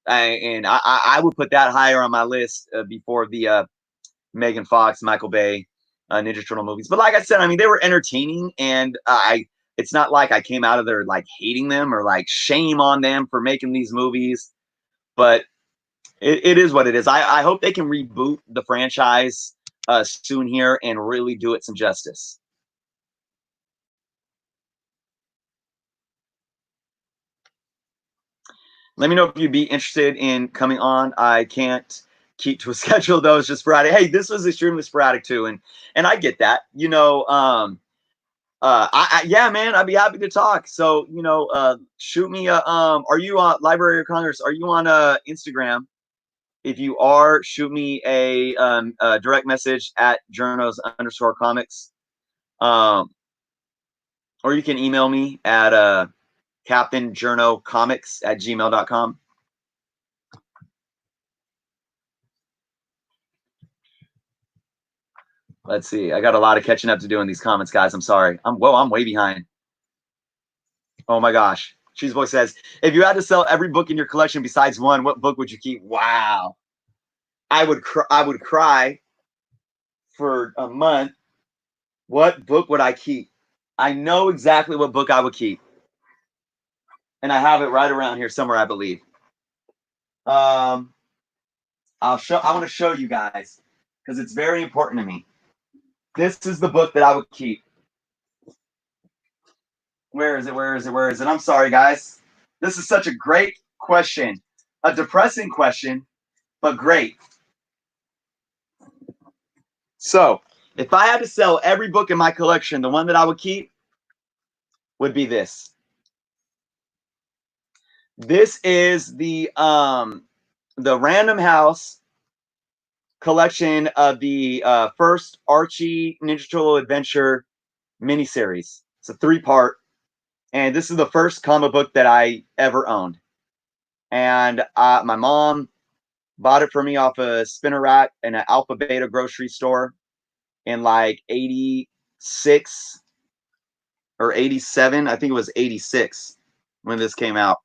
I would put that higher on my list before the Megan Fox, Michael Bay, Ninja Turtle movies. But like I said, I mean they were entertaining, and I it's not like I came out of there like hating them or like shame on them for making these movies. But it is what it is. I hope they can reboot the franchise soon here and really do it some justice. Let me know if you'd be interested in coming on. I can't keep to a schedule though. It's just sporadic. Hey, this was extremely sporadic too, and I get that. You know, yeah, man, I'd be happy to talk. So, you know, shoot me are you on Library of Congress? Are you on Instagram? If you are, shoot me a direct message at journos_comics. Um, or you can email me at captainjournocomics@gmail.com. Let's see. I got a lot of catching up to do in these comments, guys. I'm sorry. I'm way behind. Oh my gosh. Cheeze Boi says, if you had to sell every book in your collection besides one, what book would you keep? Wow. I would cry. for a month, what book would I keep? I know exactly what book I would keep. And I have it right around here somewhere, I believe. I want to show you guys because it's very important to me. This is the book that I would keep. Where is it? Where is it? Where is it? I'm sorry, guys. This is such a great question. A depressing question, but great. So, if I had to sell every book in my collection, the one that I would keep would be this. This is the Random House collection of the first Archie Ninja Turtle Adventure miniseries. It's a 3-part, and this is the first comic book that I ever owned. And my mom bought it for me off a spinner rack in an Alpha Beta grocery store in like 86 or 87. I think it was 86 when this came out.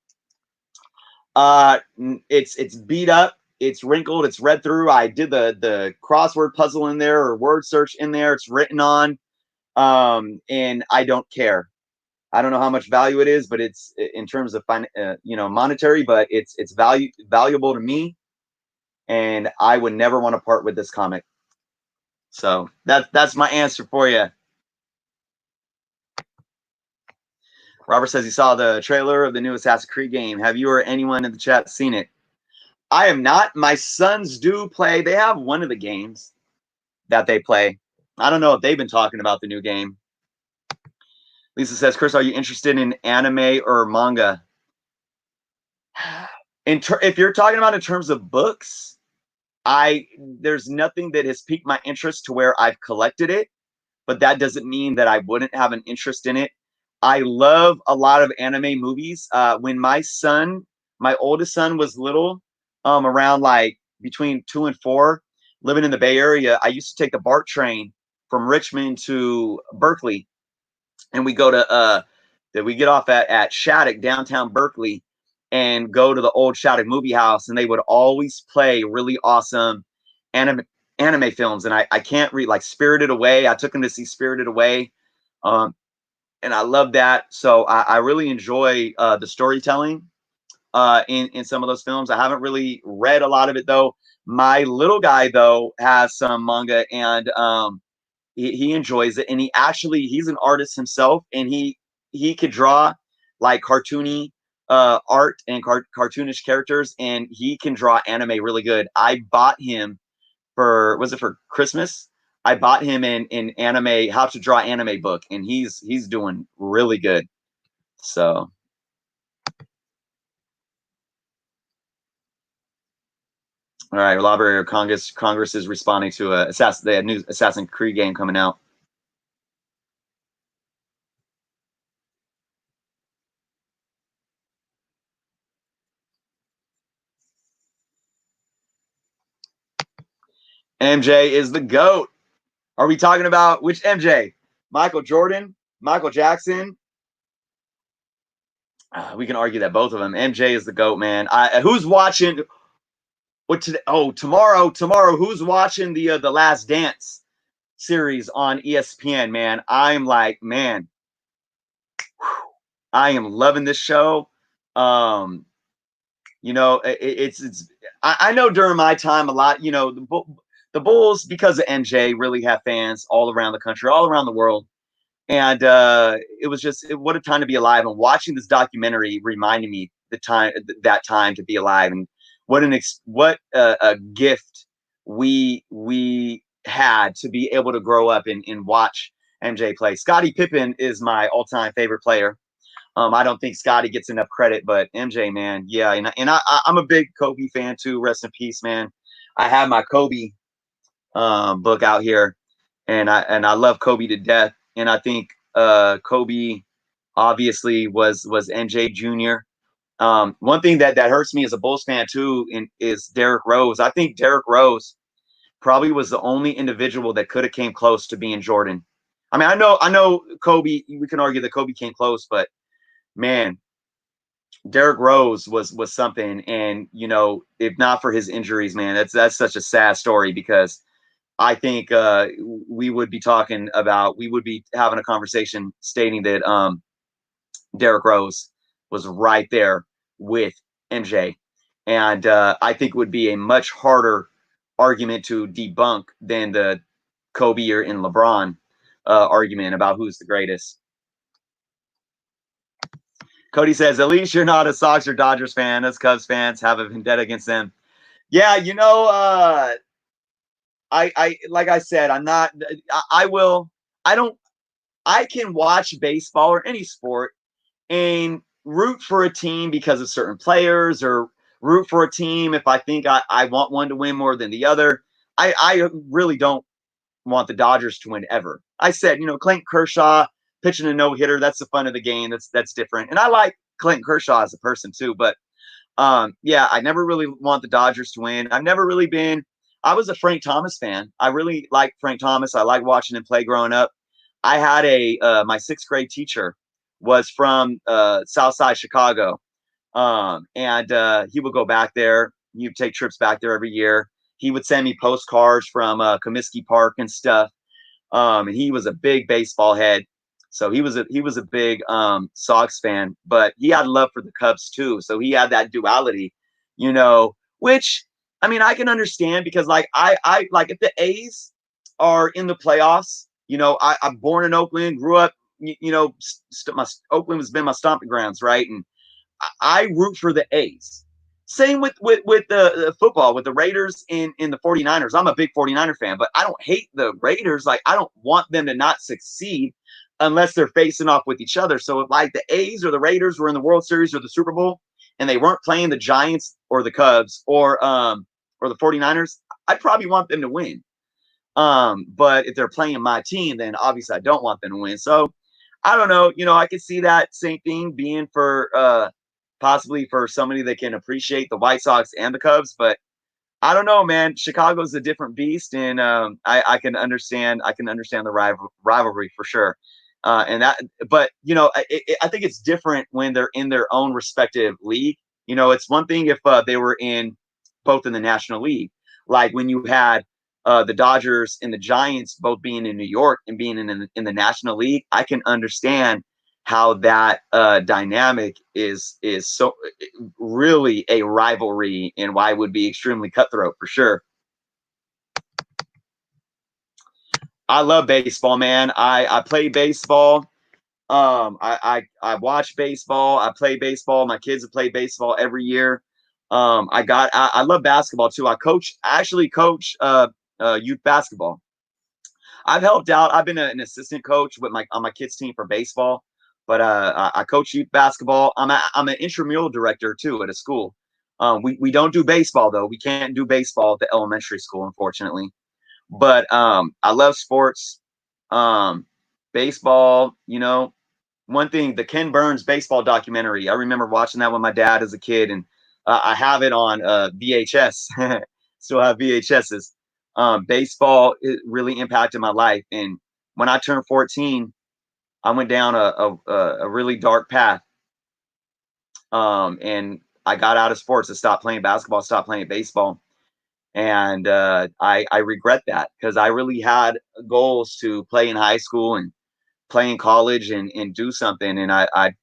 It's beat up, it's wrinkled, it's read through. I did the crossword puzzle in there or word search in there. It's written on, and I don't care. I don't know how much value it is, but it's in terms of monetary, but it's valuable to me, and I would never want to part with this comic. So that's my answer for you. Robert says he saw the trailer of the new Assassin's Creed game. Have you or anyone in the chat seen it? I am not. My sons do play. They have one of the games that they play. I don't know if they've been talking about the new game. Lisa says, Chris, are you interested in anime or manga? If you're talking about in terms of books, there's nothing that has piqued my interest to where I've collected it, but that doesn't mean that I wouldn't have an interest in it. I love a lot of anime movies. When my oldest son was little, around like between 2 and 4, living in the Bay Area, I used to take the BART train from Richmond to Berkeley, and we get off at Shattuck, downtown Berkeley, and go to the old Shattuck movie house, and they would always play really awesome anime films. And I can't read, like Spirited Away. I took him to see Spirited Away. And I love that. So I really enjoy the storytelling in some of those films. I haven't really read a lot of it, though. My little guy, though, has some manga, and he enjoys it. And he's an artist himself, and he could draw like cartoony art and cartoonish characters, and he can draw anime really good. I bought him for Christmas? I bought him an anime, how to draw anime book, and he's doing really good. So all right, Library of Congress is responding to a new Assassin's Creed game coming out. MJ is the GOAT. Are we talking about which MJ? Michael Jordan, Michael Jackson? We can argue that both of them. MJ is the GOAT, man. Who's watching? What today? Oh, tomorrow. Who's watching the Last Dance series on ESPN? Man, I'm like, man, I am loving this show. I know during my time a lot. The Bulls, because of MJ, really have fans all around the country, all around the world. And it was just what a time to be alive. And watching this documentary reminded me that time to be alive, and what a gift we had to be able to grow up and watch MJ play. Scottie Pippen is my all-time favorite player. I don't think Scottie gets enough credit, but MJ, man, yeah, and I'm a big Kobe fan too. Rest in peace, man. I have my Kobe book out here, and I love Kobe to death. And I think Kobe obviously was MJ Jr. One thing that hurts me as a Bulls fan too is Derrick Rose. I think Derrick Rose probably was the only individual that could have came close to being Jordan. I mean, I know Kobe. We can argue that Kobe came close, but man, Derrick Rose was something. And if not for his injuries, man, that's such a sad story, because I think we would be having a conversation stating that Derrick Rose was right there with MJ. And I think it would be a much harder argument to debunk than the Kobe or in LeBron argument about who's the greatest. Cody says, at least you're not a Sox or Dodgers fan. Us Cubs fans have a vendetta against them. Yeah, I like I said, I'm not. I will. I don't. I can watch baseball or any sport and root for a team because of certain players, or root for a team if I think I want one to win more than the other. I really don't want the Dodgers to win ever. I said, Clayton Kershaw pitching a no-hitter, that's the fun of the game. That's different. And I like Clayton Kershaw as a person too, but yeah, I never really want the Dodgers to win. I've never really been. I was a Frank Thomas fan. I really liked Frank Thomas. I liked watching him play growing up. I had my sixth grade teacher was from Southside Chicago, and he would go back there. He would take trips back there every year. He would send me postcards from Comiskey Park and stuff. And he was a big baseball head. So he was a big Sox fan, but he had love for the Cubs too. So he had that duality, which I mean I can understand because like I like if the A's are in the playoffs, I'm born in Oakland, grew up, Oakland has been my stomping grounds, right? And I root for the A's. Same with the football, with the Raiders in the 49ers. I'm a big 49er fan, but I don't hate the Raiders. Like, I don't want them to not succeed unless they're facing off with each other. So if like the A's or the Raiders were in the World Series or the Super Bowl and they weren't playing the Giants or the Cubs or the 49ers, I'd probably want them to win. But if they're playing my team, then obviously I don't want them to win. So I don't know. I could see that same thing being for possibly for somebody that can appreciate the White Sox and the Cubs, but I don't know, man. Chicago's a different beast, and I can understand. I can understand the rivalry for sure. But I think it's different when they're in their own respective league. It's one thing if they were both in the National League, like when you had the Dodgers and the Giants both being in New York and being in the National League. I can understand how that dynamic is so really a rivalry and why it would be extremely cutthroat for sure. I love baseball, man. I play baseball. I watch baseball. I play baseball. My kids have played baseball every year. I love basketball too. I actually coach youth basketball. I've helped out. I've been an assistant coach on my kids team for baseball, but I coach youth basketball. I'm an intramural director too at a school. We don't do baseball though. We can't do baseball at the elementary school, unfortunately. But I love sports. Baseball, one thing, the Ken Burns baseball documentary. I remember watching that with my dad as a kid, and I have it on VHS. Still have VHSs. Baseball, it really impacted my life, and when I turned 14, I went down a really dark path, and I got out of sports. I stopped playing basketball, stopped playing baseball, and I regret that because I really had goals to play in high school and play in college and do something, and I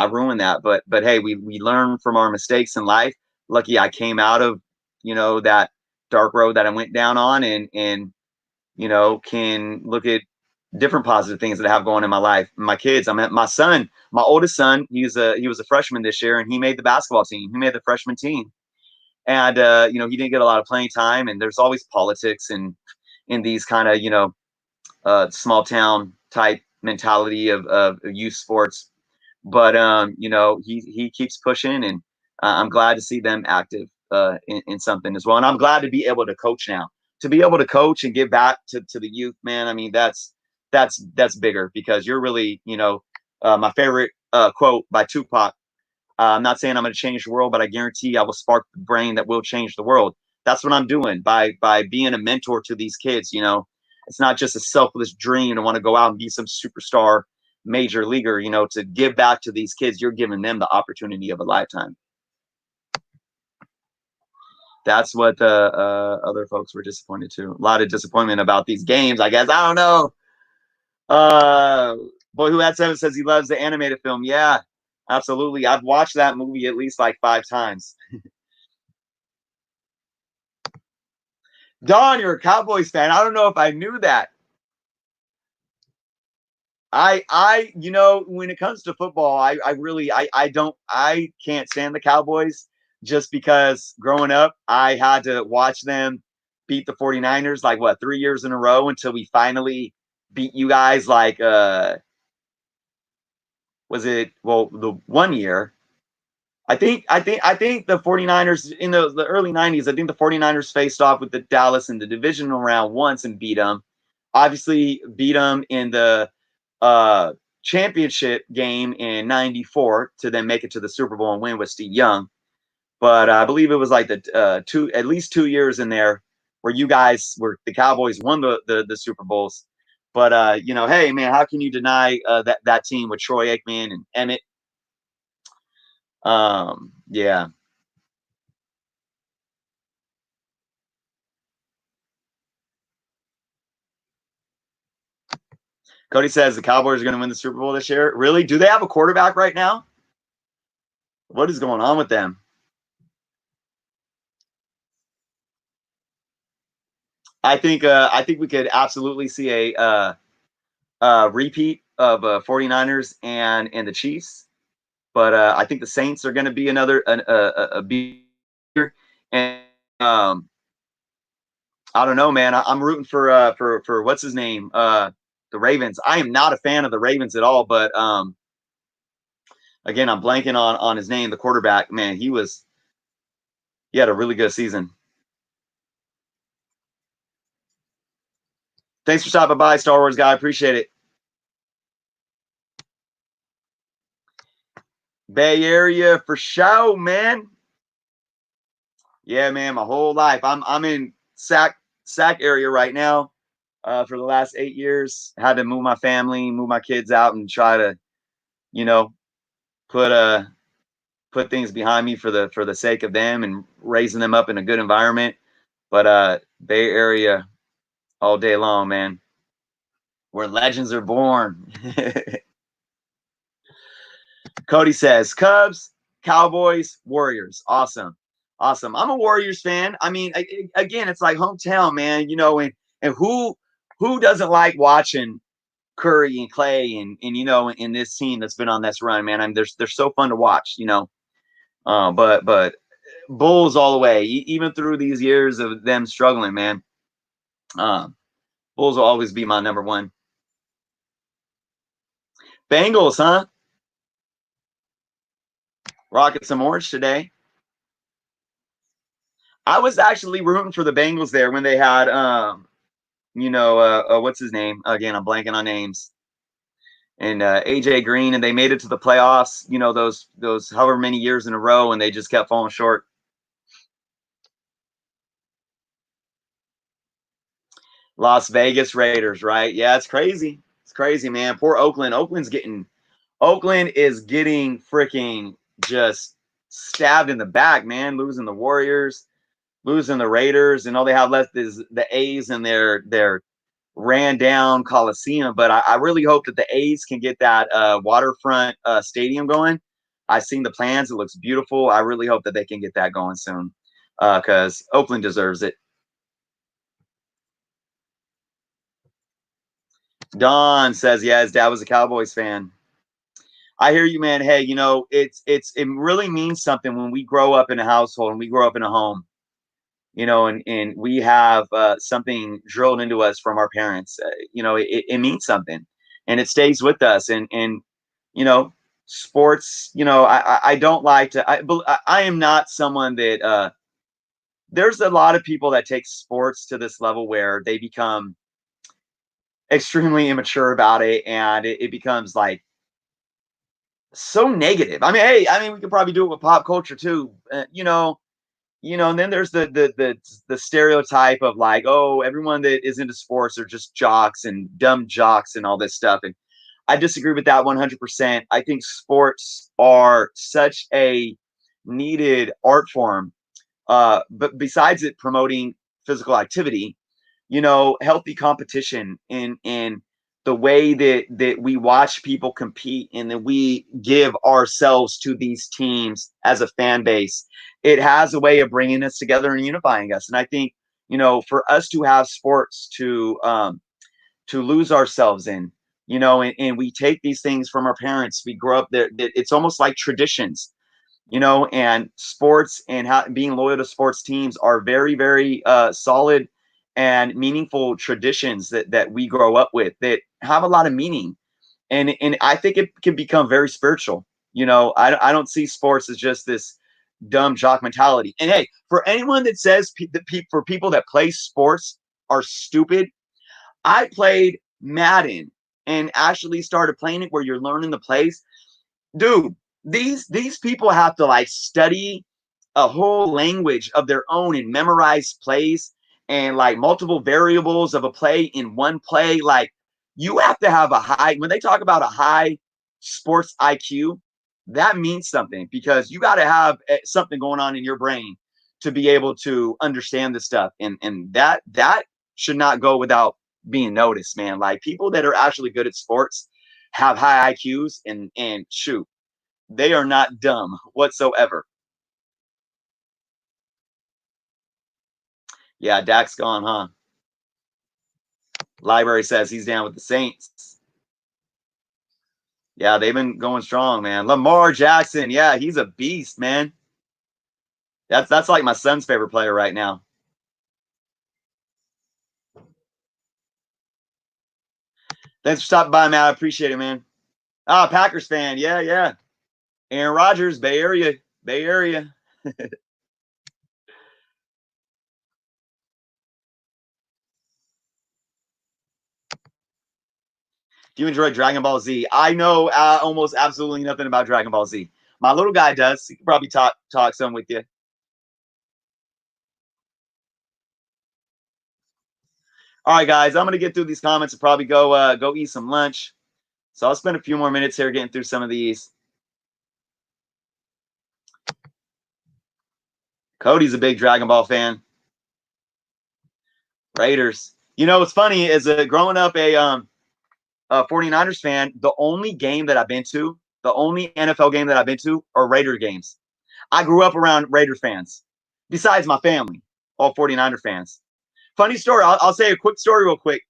ruined that. But hey, we learn from our mistakes in life. Lucky I came out of that dark road that I went down on, and can look at different positive things that I have going in my life. My kids, my son, my oldest son, he was a freshman this year, and he made the basketball team. He made the freshman team, and he didn't get a lot of playing time. And there's always politics and in these kind of small town type mentality of youth sports. But he keeps pushing, and I'm glad to see them active in something as well. And I'm glad to be able to coach now. To be able to coach and give back to the youth, man. I mean, that's bigger because you're really, my favorite quote by Tupac. I'm not saying I'm going to change the world, but I guarantee I will spark the brain that will change the world. That's what I'm doing by being a mentor to these kids. It's not just a selfless dream to want to go out and be some superstar major leaguer. To give back to these kids, you're giving them the opportunity of a lifetime. That's what the other folks were disappointed too. A lot of disappointment about these games, I guess. I don't know. Boy Who Had Seven says he loves the animated film. Yeah, absolutely. I've watched that movie at least like 5 times. Don, you're a Cowboys fan. I don't know if I knew that. You know, when it comes to football, I really, I can't stand the Cowboys just because growing up, I had to watch them beat the 49ers like what, 3 years in a row until we finally beat you guys like, was it, well, the one year, I think the 49ers in the early 90s, I think the 49ers faced off with the Dallas in the divisional round once and beat them. Obviously beat them in the uh, championship game in 94 to then make it to the Super Bowl and win with Steve Young. But I believe it was like the at least 2 years in there where you guys were the Cowboys won the Super Bowls. But you know, hey man, how can you deny that team with Troy Aikman and Emmett? Yeah. Cody says the Cowboys are going to win the Super Bowl this year. Really? Do they have a quarterback right now? What is going on with them? I think we could absolutely see a repeat of 49ers and the Chiefs. But I think the Saints are going to be another a big year. And I don't know, man. I'm rooting for what's his name, the Ravens. I am not a fan of the Ravens at all, but again, I'm blanking on his name, the quarterback. Man, he had a really good season. Thanks for stopping by, Star Wars guy. Appreciate it. Bay Area for show, man. Yeah, man. My whole life, I'm in Sac area right now. For the last 8 years, had to move my family, move my kids out, and try to, you know, put put things behind me for the sake of them and raising them up in a good environment. But Bay Area all day long, man. Where legends are born. Cody says Cubs, Cowboys, Warriors. Awesome. Awesome. I'm a Warriors fan. I mean, again, it's like hometown, man, you know, and who doesn't like watching Curry and Clay and you know, in this team that's been on this run, man. I mean, they're so fun to watch, you know. But Bulls all the way, even through these years of them struggling, man. Um, Bulls will always be my number one. Bengals, huh? Rocking some orange today. I was actually rooting for the Bengals there when they had, you know, what's his name? Again, I'm blanking on names. And AJ Green, and they made it to the playoffs. You know, those however many years in a row, and they just kept falling short. Las Vegas Raiders, right? Yeah, it's crazy. It's crazy, man. Poor Oakland. Oakland is getting freaking just stabbed in the back, man. Losing the Warriors, losing the Raiders, and all they have left is the A's and their ran down Coliseum. But I really hope that the A's can get that waterfront stadium going. I've seen the plans; it looks beautiful. I really hope that they can get that going soon because Oakland deserves it. Don says, yeah, his dad was a Cowboys fan. I hear you, man. Hey, you know, it really means something when we grow up in a household and we grow up in a home, you know, and we have something drilled into us from our parents. You know, it means something, and it stays with us. And you know, sports. You know, I don't like to. I am not someone that. There's a lot of people that take sports to this level where they become extremely immature about it, and it becomes like so negative. I mean, hey, I mean, we could probably do it with pop culture too. You know, and then there's the stereotype of like, oh, everyone that is into sports are just jocks and dumb jocks and all this stuff. And I disagree with that 100%. I think sports are such a needed art form But besides it promoting physical activity, healthy competition in the way that we watch people compete and that we give ourselves to these teams as a fan base, it has a way of bringing us together and unifying us. And I think, for us to have sports to lose ourselves in, and we take these things from our parents, we grow up there. It's almost like traditions, and sports and being loyal to sports teams are very, very solid and meaningful traditions that we grow up with that have a lot of meaning. And I think it can become very spiritual. I don't see sports as just this dumb jock mentality. And hey, for anyone that says for people that play sports are stupid, I played Madden and actually started playing it where you're learning the plays. Dude, these people have to like study a whole language of their own and memorize plays and like multiple variables of a play in one play. Like, you have to have a high, when they talk about a high sports IQ, that means something, because you got to have something going on in your brain to be able to understand this stuff. And that should not go without being noticed, man. Like, people that are actually good at sports have high IQs, and shoot, they are not dumb whatsoever. Yeah, Dak's gone, huh? Library says he's down with the Saints. Yeah, they've been going strong, man. Lamar Jackson, yeah, he's a beast, man. That's like my son's favorite player right now. Thanks for stopping by, man. I appreciate it, man. Packers fan. Yeah, yeah. Aaron Rodgers, Bay Area. Bay Area. Do you enjoy Dragon Ball Z? I know almost absolutely nothing about Dragon Ball Z. My little guy does. He could probably talk some with you. All right, guys, I'm gonna get through these comments and probably go eat some lunch. So I'll spend a few more minutes here getting through some of these. Cody's a big Dragon Ball fan. Raiders. What's funny is growing up a 49ers fan, the only game that I've been to, the only NFL game that I've been to are Raider games. I grew up around Raider fans, besides my family, all 49er fans. Funny story. I'll say a quick story real quick.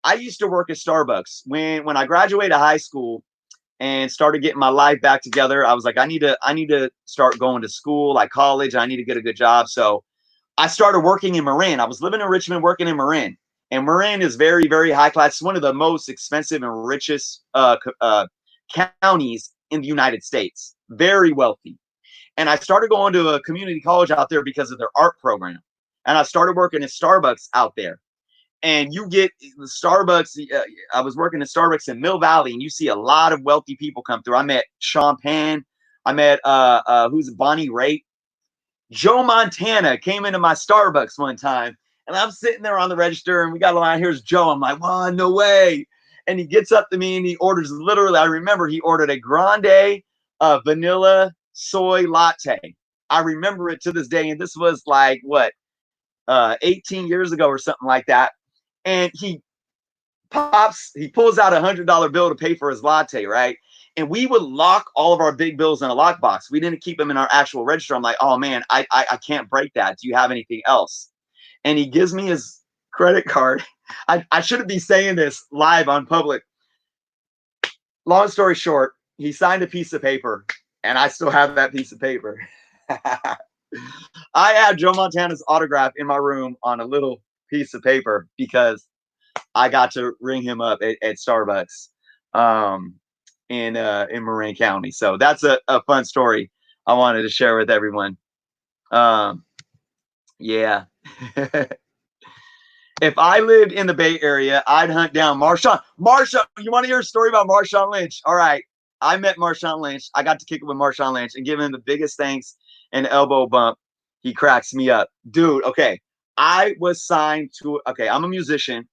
I used to work at Starbucks when I graduated high school and started getting my life back together. I was like, I need to start going to school, like college. I need to get a good job. So I started working in Marin. I was living in Richmond, working in Marin. And Marin is very, very high class. It's one of the most expensive and richest counties in the United States. Very wealthy. And I started going to a community college out there because of their art program. And I started working at Starbucks out there. And you get the Starbucks. I was working at Starbucks in Mill Valley, and you see a lot of wealthy people come through. I met Sean Penn. I met who's Bonnie Raitt. Joe Montana came into my Starbucks one time, and I'm sitting there on the register, and we got a line. Here's Joe. I'm like, well, no way. And he gets up to me, and he orders, literally, I remember he ordered a grande vanilla soy latte. I remember it to this day, and this was like, what, 18 years ago or something like that. And he pulls out $100 bill to pay for his latte, right? And we would lock all of our big bills in a lockbox. We didn't keep them in our actual register. I'm like, oh man, I can't break that. Do you have anything else? And he gives me his credit card. I shouldn't be saying this live on public. Long story short, he signed a piece of paper, and I still have that piece of paper. I have Joe Montana's autograph in my room on a little piece of paper because I got to ring him up at Starbucks in Marin County. So that's a fun story I wanted to share with everyone. Yeah. If I lived in the Bay Area, I'd hunt down Marshawn. You want to hear a story about Marshawn Lynch? All right. I met Marshawn Lynch. I got to kick it with Marshawn Lynch and give him the biggest thanks and elbow bump. He cracks me up. Dude, okay. I'm a musician.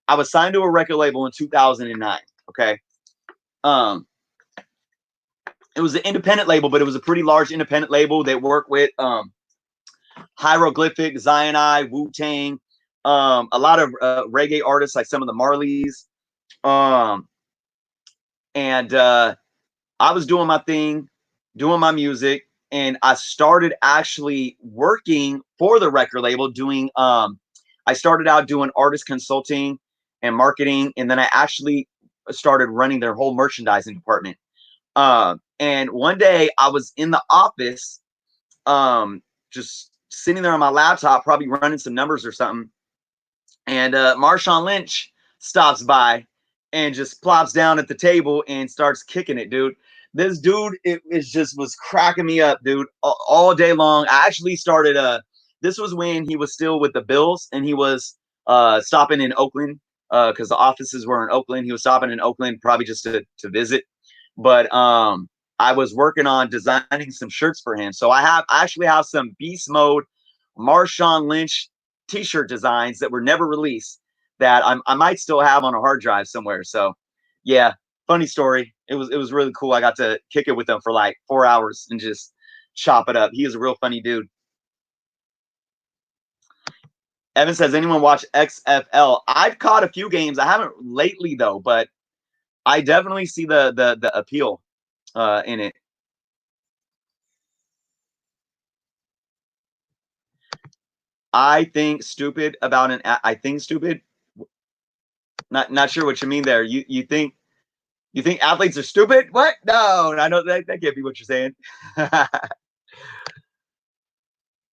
I was signed to a record label in 2009. Okay. It was an independent label, but it was a pretty large independent label that worked with Hieroglyphic, Zionai, Wu-Tang, a lot of reggae artists like some of the Marleys. And I was doing my thing, doing my music, and I started actually working for the record label doing I started out doing artist consulting and marketing, and then I actually started running their whole merchandising department. And one day I was in the office, just sitting there on my laptop, probably running some numbers or something. And Marshawn Lynch stops by and just plops down at the table and starts kicking it, dude. This dude, it just was cracking me up, dude, all day long. I actually started, this was when he was still with the Bills, and he was stopping in Oakland because the offices were in Oakland. He was stopping in Oakland probably just to visit. But I was working on designing some shirts for him. So I actually have some beast mode Marshawn Lynch t-shirt designs that were never released that I might still have on a hard drive somewhere. So yeah, funny story. It was really cool. I got to kick it with him for like 4 hours and just chop it up. He is a real funny dude. Evan says, anyone watch XFL? I've caught a few games. I haven't lately though, but I definitely see the appeal in it. I think stupid about I think stupid. Not sure what you mean there. You think athletes are stupid? What? No, I know that can't be what you're saying.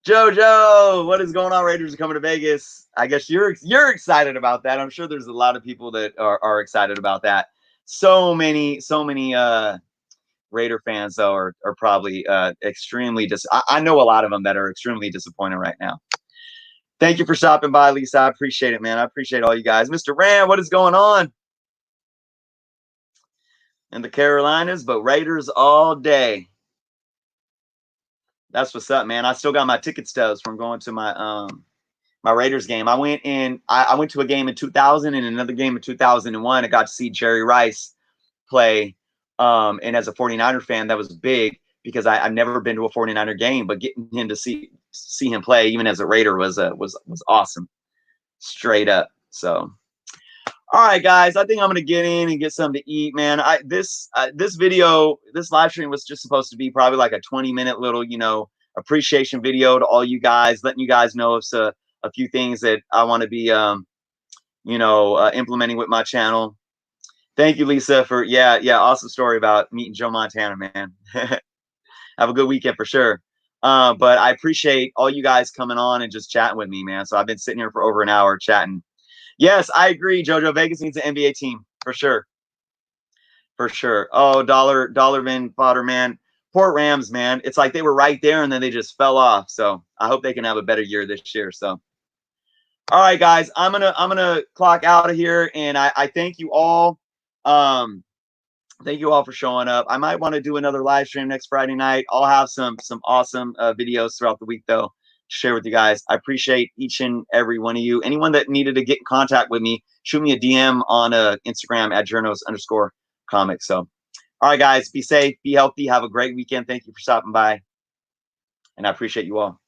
Jojo, what is going on? Raiders are coming to Vegas. I guess you're excited about that. I'm sure there's a lot of people that are excited about that. So many Raider fans though are probably extremely I know a lot of them that are extremely disappointed right now. Thank you for stopping by, Lisa. I appreciate it, man. I appreciate all you guys. Mr. Rand, what is going on? In the Carolinas, but Raiders all day. That's what's up, man. I still got my ticket stubs from going to my my Raiders game. I went to a game in 2000 and another game in 2001. I got to see Jerry Rice play. And as a 49er fan, that was big because I've never been to a 49er game, but getting him to see him play, even as a Raider, was awesome. Straight up. So all right, guys, I think I'm gonna get in and get something to eat, man. This video, this live stream was just supposed to be probably like a 20-minute little, appreciation video to all you guys, letting you guys know of a few things that I want to be, implementing with my channel. Thank you, Lisa, for awesome story about meeting Joe Montana, man. Have a good weekend for sure. But I appreciate all you guys coming on and just chatting with me, man. So I've been sitting here for over an hour chatting. Yes, I agree, Jojo. Vegas needs an NBA team for sure. For sure. Oh, Dollarman fodder, man. Poor Rams, man. It's like they were right there and then they just fell off. So I hope they can have a better year this year. So all right, guys, I'm gonna clock out of here, and I thank you all. Thank you all for showing up. I might want to do another live stream next Friday night. I'll have some awesome videos throughout the week though, share with you guys. I appreciate each and every one of you. Anyone that needed to get in contact with me, shoot me a DM on Instagram at Jernos_comics. So, all right, guys, be safe, be healthy, have a great weekend. Thank you for stopping by, and I appreciate you all.